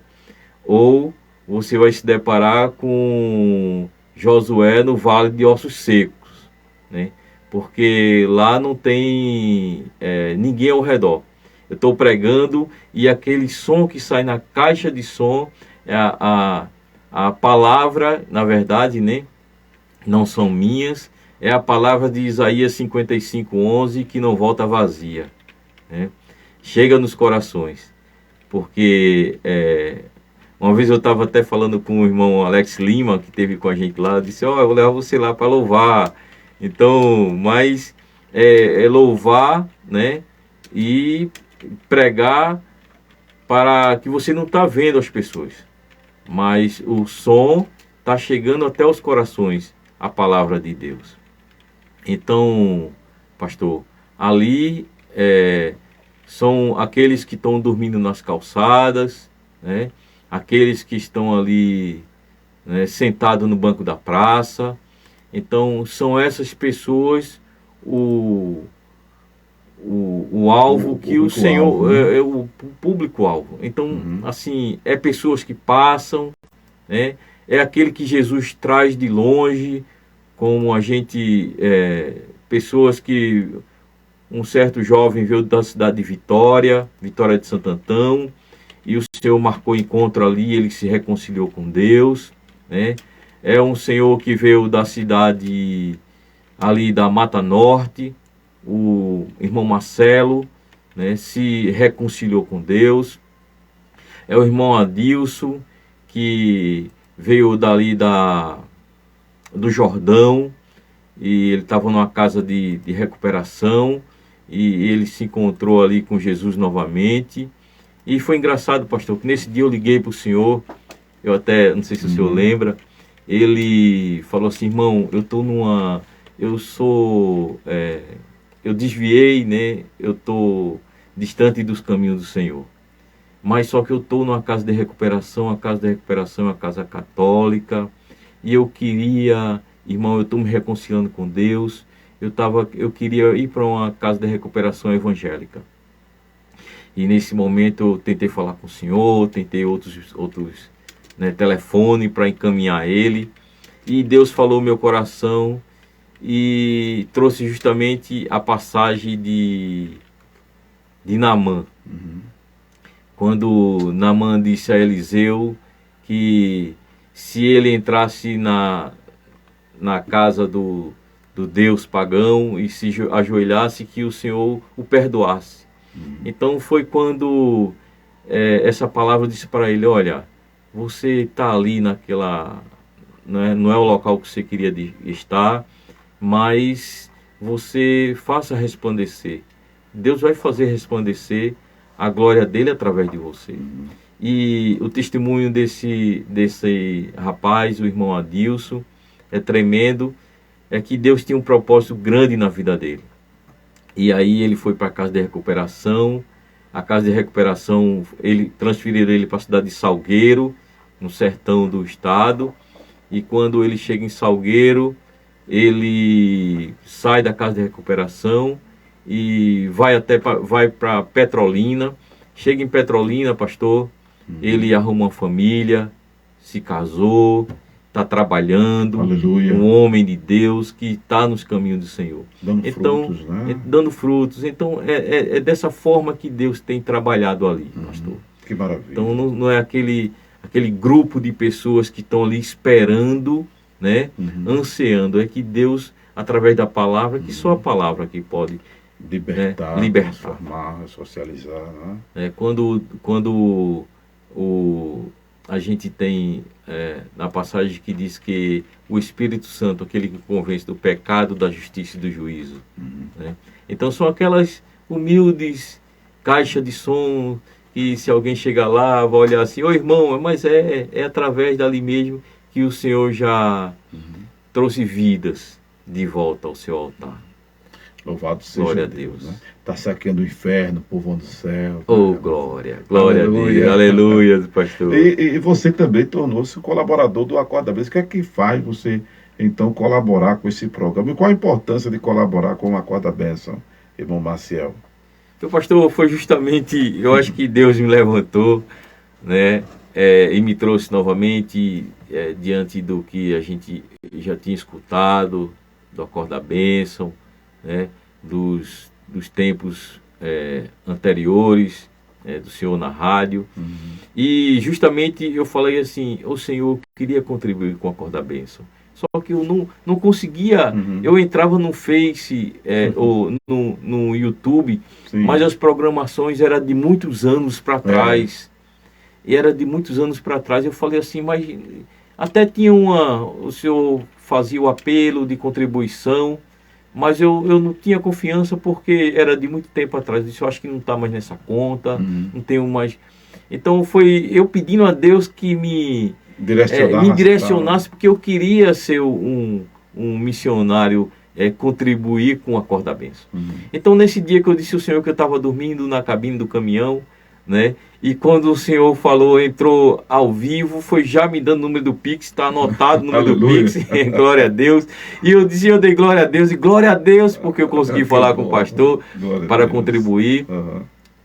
ou você vai se deparar com Josué no Vale de Ossos Secos, né? Porque lá não tem ninguém ao redor. Eu estou pregando e aquele som que sai na caixa de som é a palavra, na verdade, né? Não são minhas, é a palavra de Isaías 55:11 que não volta vazia, né? Chega nos corações, porque uma vez eu estava até falando com o irmão Alex Lima, que esteve com a gente lá, disse, ó, eu vou levar você lá para louvar. Então, mas é louvar, né? E pregar para que você não está vendo as pessoas, mas o som está chegando até os corações, a palavra de Deus. Então, pastor, ali são aqueles que estão dormindo nas calçadas, né? Aqueles que estão ali, né, sentados no banco da praça. Então, são essas pessoas o, o alvo o que o público-alvo, Senhor né? é o público-alvo. Então, Uhum. assim, é pessoas que passam, né? É aquele que Jesus traz de longe, como a gente, pessoas que um certo jovem veio da cidade de Vitória, Vitória de Santo Antão, e o Senhor marcou encontro ali, ele se reconciliou com Deus, né? É um senhor que veio da cidade ali da Mata Norte, o irmão Marcelo, né, se reconciliou com Deus. É o irmão Adilson, que veio dali do Jordão, e ele estava numa casa de recuperação, e ele se encontrou ali com Jesus novamente. E foi engraçado, pastor, que nesse dia eu liguei para o senhor, eu até, não sei se o senhor Uhum. lembra, ele falou assim, irmão, eu sou, eu desviei, né, eu estou distante dos caminhos do Senhor. Mas só que eu estou numa casa de recuperação, a casa de recuperação é uma casa católica, e eu queria, irmão, eu estou me reconciliando com Deus, eu queria ir para uma casa de recuperação evangélica. E nesse momento eu tentei falar com o senhor, tentei outros, né, telefone para encaminhar ele. E Deus falou no meu coração e trouxe justamente a passagem de Naamã. Uhum. Quando Naamã disse a Eliseu que se ele entrasse na casa do Deus pagão e se ajoelhasse, que o Senhor o perdoasse. Uhum. Então foi quando essa palavra disse para ele, olha, você está ali naquela, não é o local que você queria estar, mas você faça resplandecer. Deus vai fazer resplandecer a glória dele através de você. Uhum. E o testemunho desse rapaz, o irmão Adilson, é tremendo, é que Deus tinha um propósito grande na vida dele. E aí ele foi para a casa de recuperação. A casa de recuperação, ele transferiram ele para a cidade de Salgueiro, no sertão do estado. e quando ele chega em Salgueiro, ele sai da casa de recuperação e vai para Petrolina. Chega em Petrolina, pastor, ele arruma uma família, se casou, está trabalhando, Aleluia. um homem de Deus que está nos caminhos do Senhor. Dando Então, frutos, né? dando frutos. Então, é dessa forma que Deus tem trabalhado ali, pastor. Que maravilha. Então, não é aquele grupo de pessoas que estão ali esperando, né, ansiando. É que Deus, através da palavra, que só a palavra que pode libertar, transformar, socializar, né? Quando a gente tem na passagem que diz que o Espírito Santo, aquele que convence do pecado, da justiça e do juízo, né? Então são aquelas humildes caixas de som que, se alguém chegar lá, vai olhar assim: ô irmão, mas é através dali mesmo que o Senhor já trouxe vidas de volta ao seu altar. Louvado seja Glória a Deus. Deus. Está saqueando o inferno, povoando o céu. Oh, glória a Deus, aleluia, pastor. E você também tornou-se colaborador do Acorda Bênção. O que é que faz você, então, colaborar com esse programa? E qual a importância de colaborar com o Acorda Bênção, irmão Maciel? Então, pastor, foi justamente, eu acho que Deus me levantou, né, e me trouxe novamente diante do que a gente já tinha escutado, do Acorda Bênção, né, dos tempos anteriores, do Senhor na rádio. E justamente eu falei assim: o Senhor, queria contribuir com a Acorda Bênção. Só que eu não conseguia. Eu entrava no Face ou no YouTube, Sim. mas as programações eram de muitos anos para trás. E era de muitos anos para trás. Eu falei assim, mas até tinha o senhor fazia o apelo de contribuição, mas eu não tinha confiança porque era de muito tempo atrás. Eu disse: eu acho que não está mais nessa conta, não tenho mais. Então foi eu pedindo a Deus que me direcionasse, porque eu queria ser um missionário, contribuir com a Acorda Bênção. Então, nesse dia que eu disse ao Senhor que eu estava dormindo na cabine do caminhão, né? E quando o Senhor falou, entrou ao vivo, foi já me dando o número do Pix, está anotado o número do Pix, glória a Deus. E eu dei glória a Deus, e glória a Deus, porque eu consegui falar com o pastor para contribuir,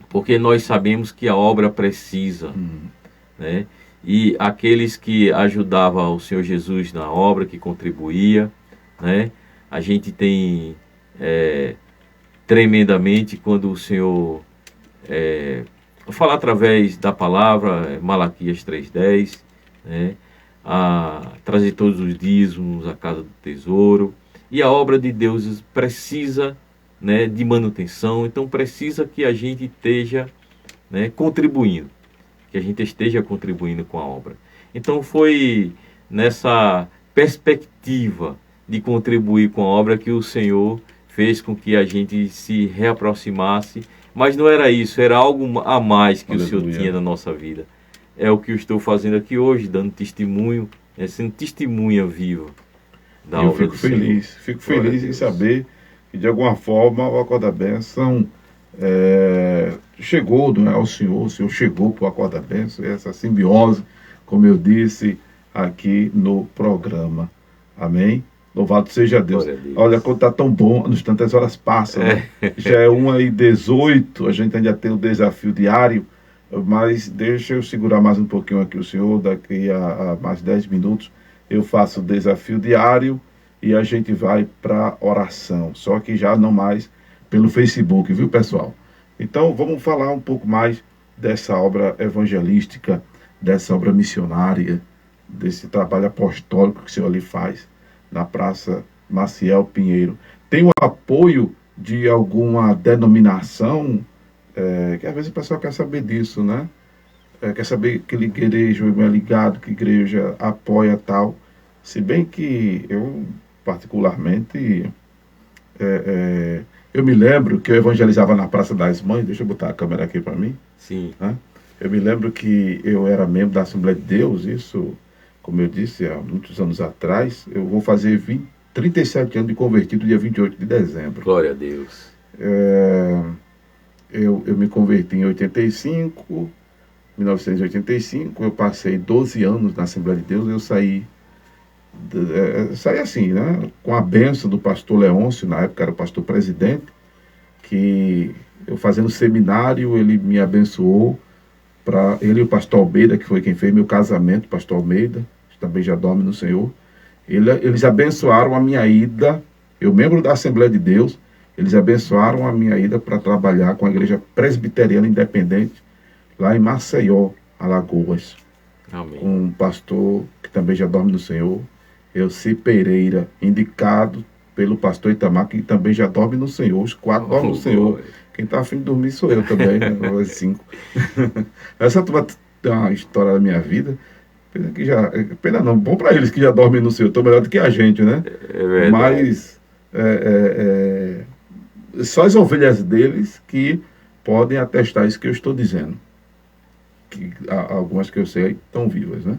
porque nós sabemos que a obra precisa, né? E aqueles que ajudavam o Senhor Jesus na obra, que contribuía, né? A gente tem tremendamente quando o Senhor falar através da palavra, Malaquias 3:10, né? A trazer todos os dízimos à casa do tesouro. E a obra de Deus precisa, né, de manutenção, então precisa que a gente esteja, né, contribuindo, que a gente esteja contribuindo com a obra. Então foi nessa perspectiva de contribuir com a obra que o Senhor fez com que a gente se reaproximasse. Mas não era isso, era algo a mais que o Senhor tinha na nossa vida. É o que eu estou fazendo aqui hoje, dando testemunho, sendo testemunha viva da obra do Senhor. Fico feliz em saber que, de alguma forma, o Acorda Bênção chegou, né, ao Senhor. O Senhor chegou para o Acorda Bênção, essa simbiose, como eu disse aqui no programa. Amém? Louvado seja Deus. Olha, quando está tão bom, nos tantas horas passam, né? Já é 1h18, a gente ainda tem o desafio diário, mas deixa eu segurar mais um pouquinho aqui o senhor, daqui a mais 10 minutos eu faço o desafio diário e a gente vai para oração, só que já não mais pelo Facebook, viu, pessoal? Então vamos falar um pouco mais dessa obra evangelística, dessa obra missionária, desse trabalho apostólico que o senhor ali faz na Praça Maciel Pinheiro. Tem o apoio de alguma denominação, que às vezes o pessoal quer saber disso, né? Quer saber que igreja é ligado, que igreja apoia tal. Se bem que eu, particularmente, eu me lembro que eu evangelizava na Praça das Mães. Deixa eu botar a câmera aqui para mim. Sim. Né? Eu me lembro que eu era membro da Assembleia de Deus, isso, como eu disse, há muitos anos atrás. Eu vou fazer 37 anos de convertido, dia 28 de dezembro. Glória a Deus. Eu me converti em 1985, eu passei 12 anos na Assembleia de Deus, eu saí Saí assim, né? Com a benção do pastor Leôncio, na época era o pastor presidente, que eu fazendo seminário, ele me abençoou, para ele e o pastor Almeida, que foi quem fez meu casamento, pastor Almeida, também já dorme no Senhor. Eles abençoaram a minha ida, eu membro da Assembleia de Deus, eles abençoaram a minha ida para trabalhar com a Igreja Presbiteriana Independente, lá em Maceió, Alagoas. Amém. Com um pastor que também já dorme no Senhor, Elci Pereira, indicado pelo pastor Itamar, que também já dorme no Senhor. Os 4 dormem no Senhor. Quem está afim de dormir sou eu também, né? Os 5. Essa turma tem uma história da minha vida. Pena que já. Pena não, bom para eles que já dormem no Senhor. Estão melhor do que a gente, né? É verdade. Mas só as ovelhas deles que podem atestar isso que eu estou dizendo. Que algumas que eu sei estão vivas, né?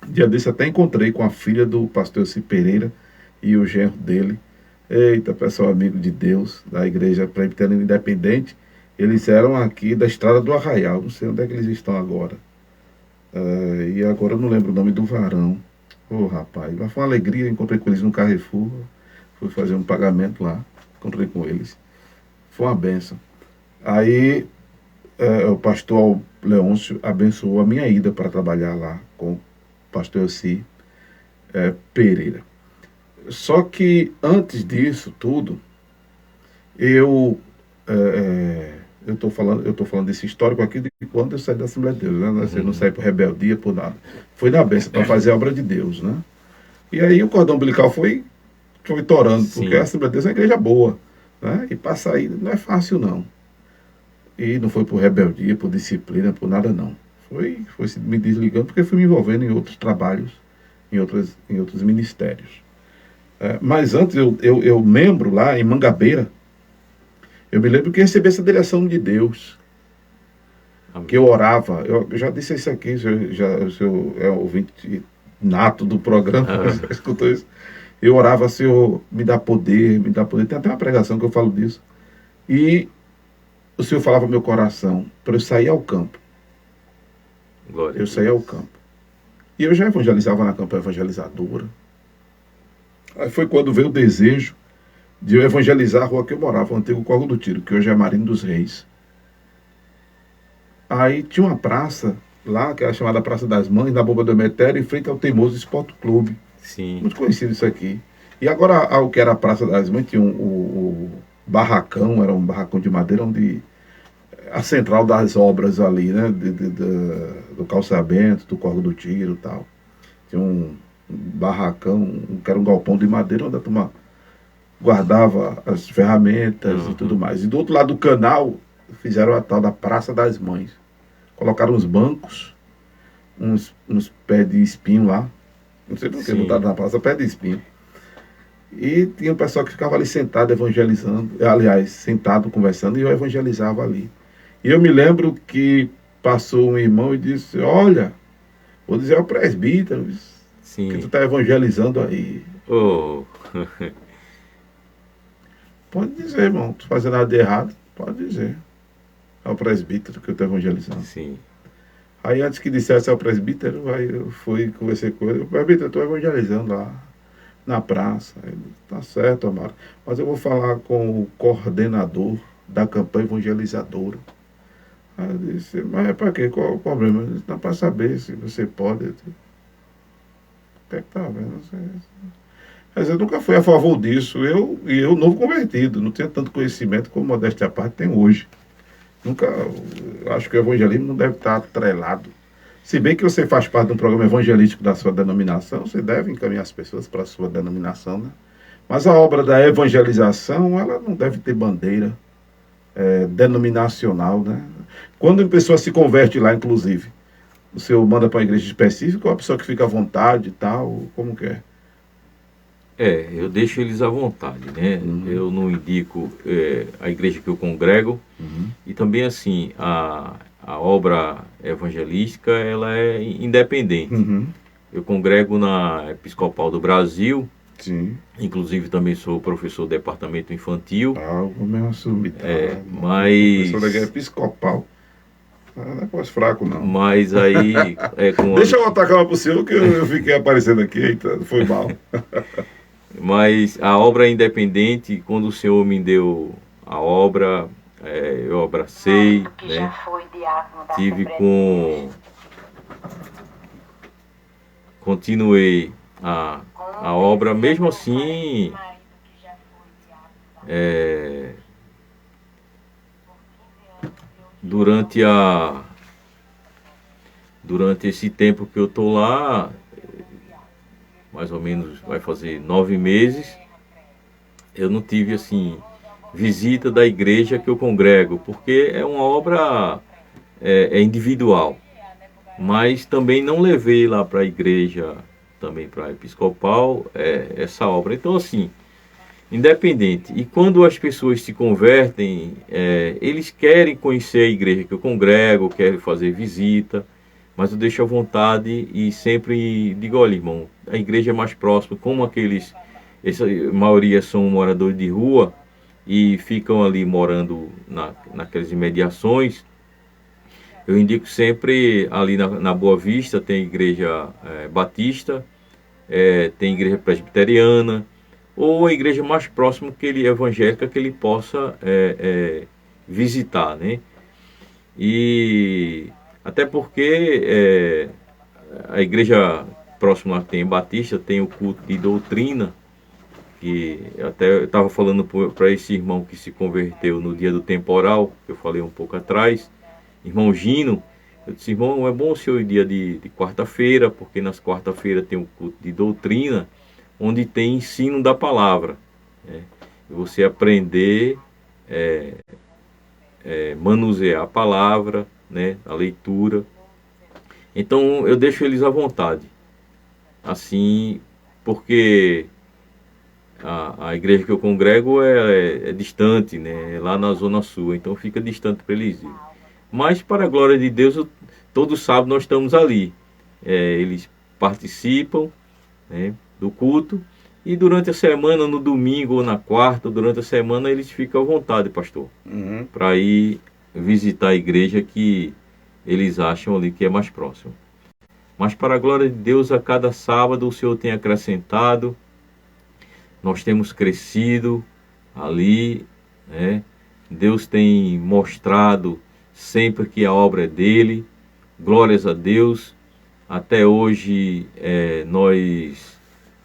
Dia desse até encontrei com a filha do pastor Elci Pereira e o genro dele. Eita, pessoal amigo de Deus, da Igreja Presbiteriana Independente. Eles eram aqui da Estrada do Arraial, não sei onde é que eles estão agora. E agora eu não lembro o nome do varão. Rapaz, mas foi uma alegria, encontrei com eles no Carrefour, fui fazer um pagamento lá, encontrei com eles. Foi uma benção. Aí o pastor Leôncio abençoou a minha ida para trabalhar lá com o pastor Elci Pereira. Só que antes disso tudo, eu estou falando desse histórico aqui de quando eu saí da Assembleia de Deus, né? Eu não saí por rebeldia, por nada. Foi na bênção para fazer a obra de Deus, né? E aí o cordão umbilical foi torando, Sim. porque a Assembleia de Deus é uma igreja boa, né? E para sair não é fácil, não. E não foi por rebeldia, por disciplina, por nada, não. Foi me desligando, porque fui me envolvendo em outros trabalhos, em outros ministérios. Mas antes, eu membro lá em Mangabeira, eu me lembro que recebi essa direção de Deus. Amém. Que eu orava, eu já disse isso aqui, o senhor é ouvinte nato do programa, já escutou isso? Eu orava, Senhor, me dá poder, me dá poder. Tem até uma pregação que eu falo disso. E o Senhor falava no meu coração para eu sair ao campo. Glória eu saía ao campo. E eu já evangelizava na campanha evangelizadora. Aí foi quando veio o desejo de eu evangelizar a rua que eu morava, o antigo Corgo do Tiro, que hoje é Marinho dos Reis. Aí tinha uma praça lá, que era chamada Praça das Mães, na Bomba do Emetério, em frente ao Teimoso Esporte Clube. Sim. Muito conhecido isso aqui. E agora, o que era a Praça das Mães, tinha o barracão, era um barracão de madeira, onde a central das obras ali, né, do calçamento, do Corgo do Tiro e tal. Tinha um barracão, que era um galpão de madeira, onde a turma guardava as ferramentas e tudo mais. E do outro lado do canal, fizeram a tal da Praça das Mães. Colocaram uns bancos, uns pés de espinho lá. Não sei por que botaram na praça, pé de espinho. E tinha um pessoal que ficava ali sentado evangelizando, aliás, sentado conversando, e eu evangelizava ali. E eu me lembro que passou um irmão e disse: olha, vou dizer ao presbítero que tu está evangelizando aí. Oh. Pode dizer, irmão, tu fazendo nada de errado, pode dizer. Ao presbítero que eu estou evangelizando. Sim. Aí antes que dissesse ao presbítero, aí eu fui conversar com ele: presbítero, eu estou evangelizando lá na praça. Ele: tá certo, Amaro, mas eu vou falar com o coordenador da campanha evangelizadora. Aí eu disse: mas é para quê? Qual o problema? Ele disse: não, para saber se você pode. O que é que tá vendo? Mas eu nunca fui a favor disso. Eu novo convertido, não tinha tanto conhecimento como modéstia à parte tem hoje. Acho que o evangelismo não deve estar atrelado. Se bem que você faz parte de um programa evangelístico da sua denominação, você deve encaminhar as pessoas para a sua denominação, né? Mas a obra da evangelização, ela não deve ter bandeira denominacional, né? Quando a pessoa se converte lá, inclusive, o senhor manda para uma igreja específica ou a pessoa que fica à vontade e tal, como que é? Eu deixo eles à vontade, né? Eu não indico a igreja que eu congrego. E também, assim, a obra evangelística, ela é independente. Eu congrego na Episcopal do Brasil. Sim. Inclusive, também sou professor do departamento infantil. Vou me assumir. Mas... Professor da Episcopal. Não é voz fraco, não. Mas aí... Deixa eu botar a câmera pro senhor, que eu fiquei aparecendo aqui, eita, foi mal. Mas a obra é independente, quando o Senhor me deu a obra, eu abracei, né? Tive continuei a obra, mesmo assim, durante esse tempo que eu tô lá, mais ou menos vai fazer 9 meses, eu não tive assim visita da igreja que eu congrego, porque é uma obra individual, mas também não levei lá para a igreja, também para a episcopal, essa obra. Então assim, independente. E quando as pessoas se convertem, eles querem conhecer a igreja que eu congrego, querem fazer visita, mas eu deixo à vontade e sempre digo, olha, irmão, a igreja é mais próxima, como essa maioria são moradores de rua e ficam ali morando naquelas imediações, eu indico sempre ali na Boa Vista, tem igreja batista, tem igreja presbiteriana, ou a igreja mais próxima evangélica que ele possa visitar, né? E até porque a igreja próxima que tem Batista tem o culto de doutrina, que até eu estava falando para esse irmão que se converteu no dia do temporal, que eu falei um pouco atrás, irmão Gino. Eu disse, irmão, é bom o senhor ir dia de quarta-feira, porque nas quarta-feiras tem um culto de doutrina, onde tem ensino da palavra, né? E você aprender, manusear a palavra, né? A leitura. Então eu deixo eles à vontade, assim, porque a igreja que eu congrego é distante, né? É lá na Zona Sul, então fica distante para eles irem. Mas para a glória de Deus, todo sábado nós estamos ali. Eles participam, né, do culto, e durante a semana, no domingo ou na quarta, durante a semana, eles ficam à vontade, pastor, para ir visitar a igreja que eles acham ali que é mais próximo. Mas para a glória de Deus, a cada sábado o Senhor tem acrescentado, nós temos crescido ali, né? Deus tem mostrado sempre que a obra é dele, glórias a Deus. Até hoje nós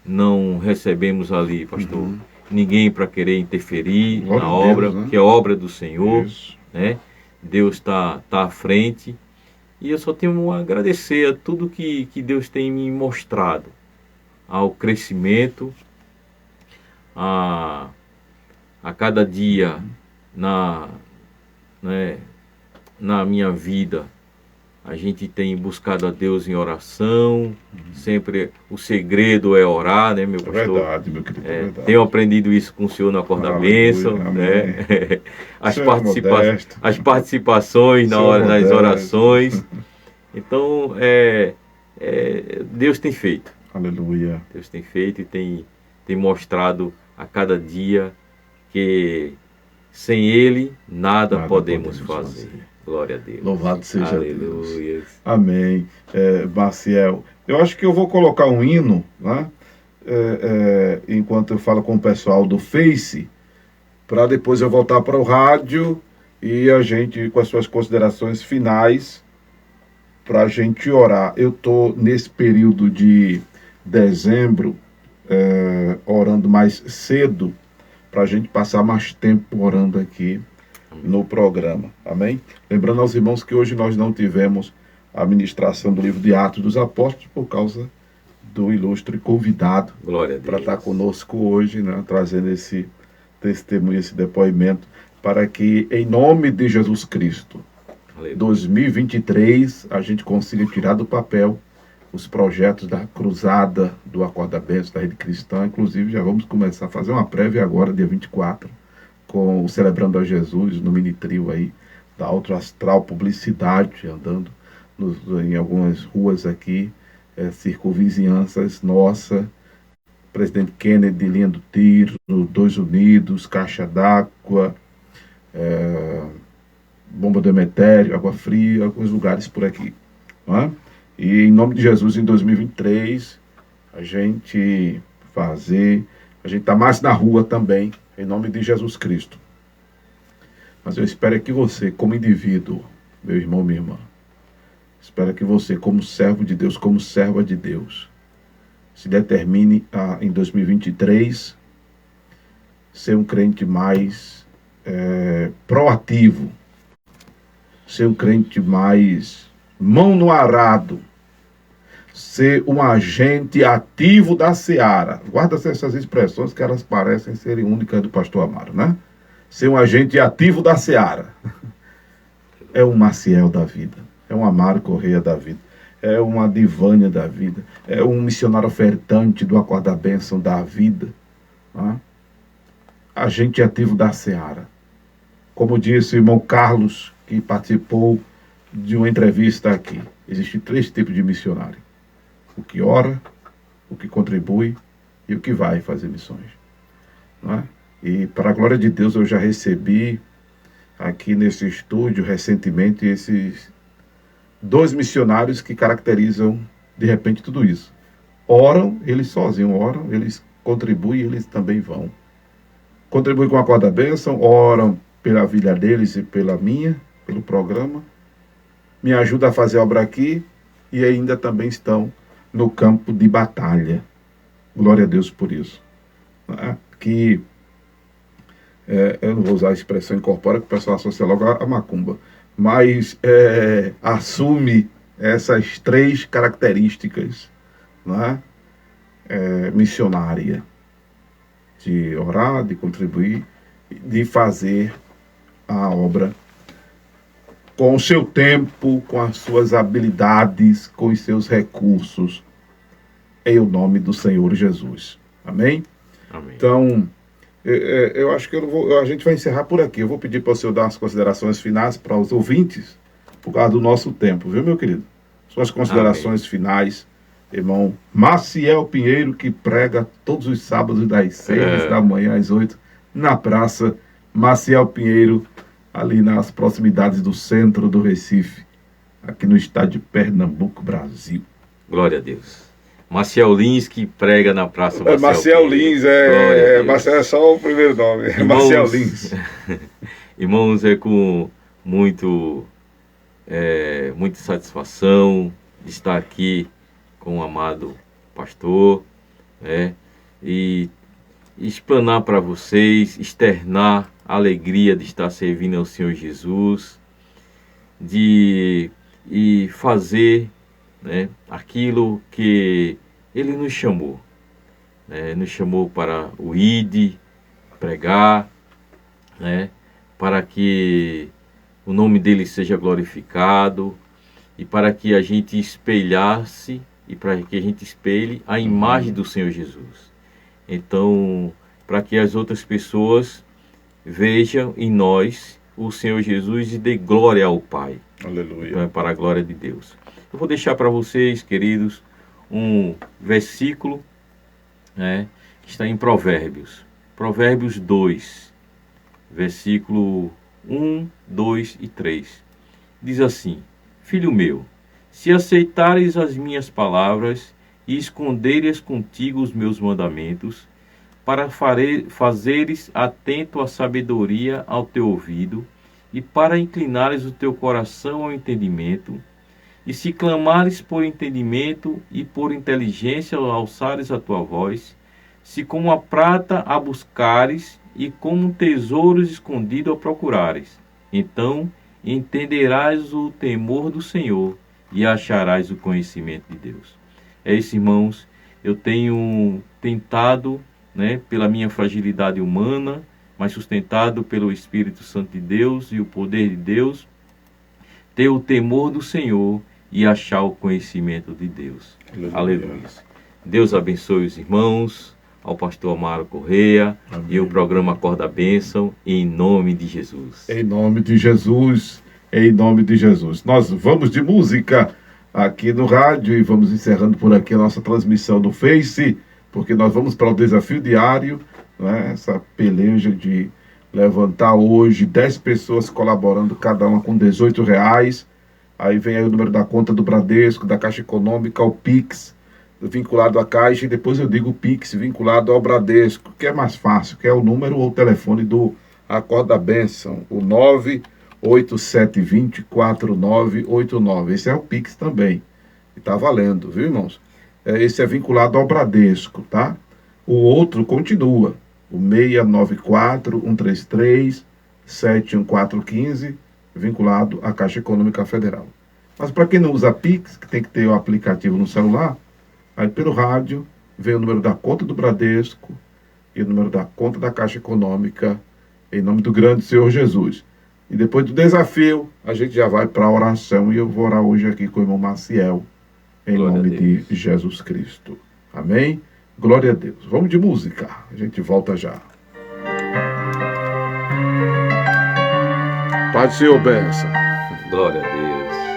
não recebemos ali, pastor, ninguém para querer interferir na obra, Deus, né? Que é obra do Senhor, né? Deus está à frente, e eu só tenho a agradecer a tudo que Deus tem me mostrado, ao crescimento, a cada dia na minha vida. A gente tem buscado a Deus em oração, sempre o segredo é orar, né, meu pastor? É verdade, meu querido, é verdade. Tenho aprendido isso com o senhor na Acorda Bênção, né? As participações nas orações. Então, Deus tem feito. Aleluia. Deus tem feito e tem mostrado a cada dia que sem Ele nada podemos fazer. Glória a Deus. Louvado seja Aleluia. Deus. Amém. Maciel, eu acho que eu vou colocar um hino, né? Enquanto eu falo com o pessoal do Face, para depois eu voltar para o rádio e a gente, com as suas considerações finais, para a gente orar. Eu estou nesse período de dezembro, orando mais cedo, para a gente passar mais tempo orando aqui no programa, amém? Lembrando aos irmãos que hoje nós não tivemos a ministração do livro de Atos dos Apóstolos por causa do ilustre convidado para estar conosco hoje, né, trazendo esse testemunho, esse depoimento, para que em nome de Jesus Cristo, 2023, a gente consiga tirar do papel os projetos da cruzada do Acorda Bênção, da Rede Cristã. Inclusive já vamos começar a fazer uma prévia agora, dia 24, com o Celebrando a Jesus, no mini-trio aí, da Alto Astral Publicidade, andando em algumas ruas aqui, circunvizinhanças nossa, Presidente Kennedy, Linha do Tiro, Dois Unidos, Caixa d'Água, Bomba do Emetério, Água Fria, alguns lugares por aqui. Não é? E em nome de Jesus, em 2023, a gente está mais na rua também, em nome de Jesus Cristo. Mas eu espero que você, como indivíduo, meu irmão, minha irmã, espero que você, como servo de Deus, como serva de Deus, se determine em 2023 ser um crente mais proativo, ser um crente mais mão no arado, ser um agente ativo da seara. Guarda essas expressões que elas parecem serem únicas do pastor Amaro, né? Ser um agente ativo da seara. É um Maciel da vida, é um Amaro Correia da vida, é uma Divânia da vida, é um missionário ofertante do Acorda Bênção da vida, né? Agente ativo da seara. Como disse o irmão Carlos, que participou de uma entrevista aqui, existem 3 tipos de missionário: o que ora, o que contribui e o que vai fazer missões, não é? E para a glória de Deus, eu já recebi aqui nesse estúdio recentemente esses 2 missionários que caracterizam de repente tudo isso. Oram, eles sozinhos oram, eles contribuem, eles também vão. Contribuem com a Acorda Bênção, oram pela vida deles e pela minha, pelo programa, me ajudam a fazer obra aqui e ainda também estão no campo de batalha. Glória a Deus por isso. Que eu não vou usar a expressão incorpora, que o pessoal associa logo a macumba, mas assume essas 3 características, né? Missionária, de orar, de contribuir, de fazer a obra com o seu tempo, com as suas habilidades, com os seus recursos, em o nome do Senhor Jesus. Amém? Amém. Então, eu acho que a gente vai encerrar por aqui. Eu vou pedir para o senhor dar as considerações finais para os ouvintes, por causa do nosso tempo, viu, meu querido? Suas considerações finais, irmão Maciel Pinheiro, que prega todos os sábados das 6 da manhã às 8, na Praça Maciel Pinheiro, ali nas proximidades do centro do Recife, aqui no estado de Pernambuco, Brasil. Glória a Deus. Maciel Lins, que prega na Praça Maciel Lins, Maciel é só o primeiro nome. Irmãos, Maciel Lins. Irmãos, é com muita satisfação de estar aqui com o amado pastor, e explanar para vocês, externar a alegria de estar servindo ao Senhor Jesus, e fazer, aquilo que Ele nos chamou. Nos chamou para o ID, pregar, para que o nome dele seja glorificado e para que a gente espelhasse e para que a gente espelhe a imagem do Senhor Jesus. Então, para que as outras pessoas vejam em nós o Senhor Jesus e dê glória ao Pai. Aleluia. Então é para a glória de Deus. Eu vou deixar para vocês, queridos, um versículo, que está em Provérbios. Provérbios 2, versículo 1, 2 e 3. Diz assim: Filho meu, se aceitares as minhas palavras e esconderes contigo os meus mandamentos, para fazeres atento à sabedoria ao teu ouvido, e para inclinares o teu coração ao entendimento, e se clamares por entendimento e por inteligência alçares a tua voz, se como a prata a buscares e como um tesouro escondido a procurares, então entenderás o temor do Senhor e acharás o conhecimento de Deus. É isso, irmãos, eu tenho tentado, pela minha fragilidade humana, mas sustentado pelo Espírito Santo de Deus e o poder de Deus, ter o temor do Senhor e achar o conhecimento de Deus. Aleluia. Deus abençoe os irmãos, ao pastor Amaro Correia. Amém. E o programa Acorda Bênção, em nome de Jesus. Em nome de Jesus, em nome de Jesus. Nós vamos de música aqui no rádio e vamos encerrando por aqui a nossa transmissão no Face, porque nós vamos para o desafio diário, essa peleja de levantar hoje 10 pessoas colaborando, cada uma com R$ 18. Aí vem aí o número da conta do Bradesco, da Caixa Econômica, o Pix, vinculado à Caixa, e depois eu digo o Pix vinculado ao Bradesco, que é mais fácil, que é o número ou o telefone do Acorda da Bênção, o 987204989. Esse é o Pix também, e tá valendo, viu, irmãos? Esse é vinculado ao Bradesco, tá? O outro continua, o 694-133-71415, vinculado à Caixa Econômica Federal. Mas para quem não usa Pix, que tem que ter o aplicativo no celular, aí pelo rádio vem o número da conta do Bradesco e o número da conta da Caixa Econômica, em nome do grande Senhor Jesus. E depois do desafio, a gente já vai para a oração, e eu vou orar hoje aqui com o irmão Maciel, em nome de Jesus Cristo. Amém? Glória a Deus. Vamos de música. A gente volta já. Pai do Senhor, bênção. Glória a Deus.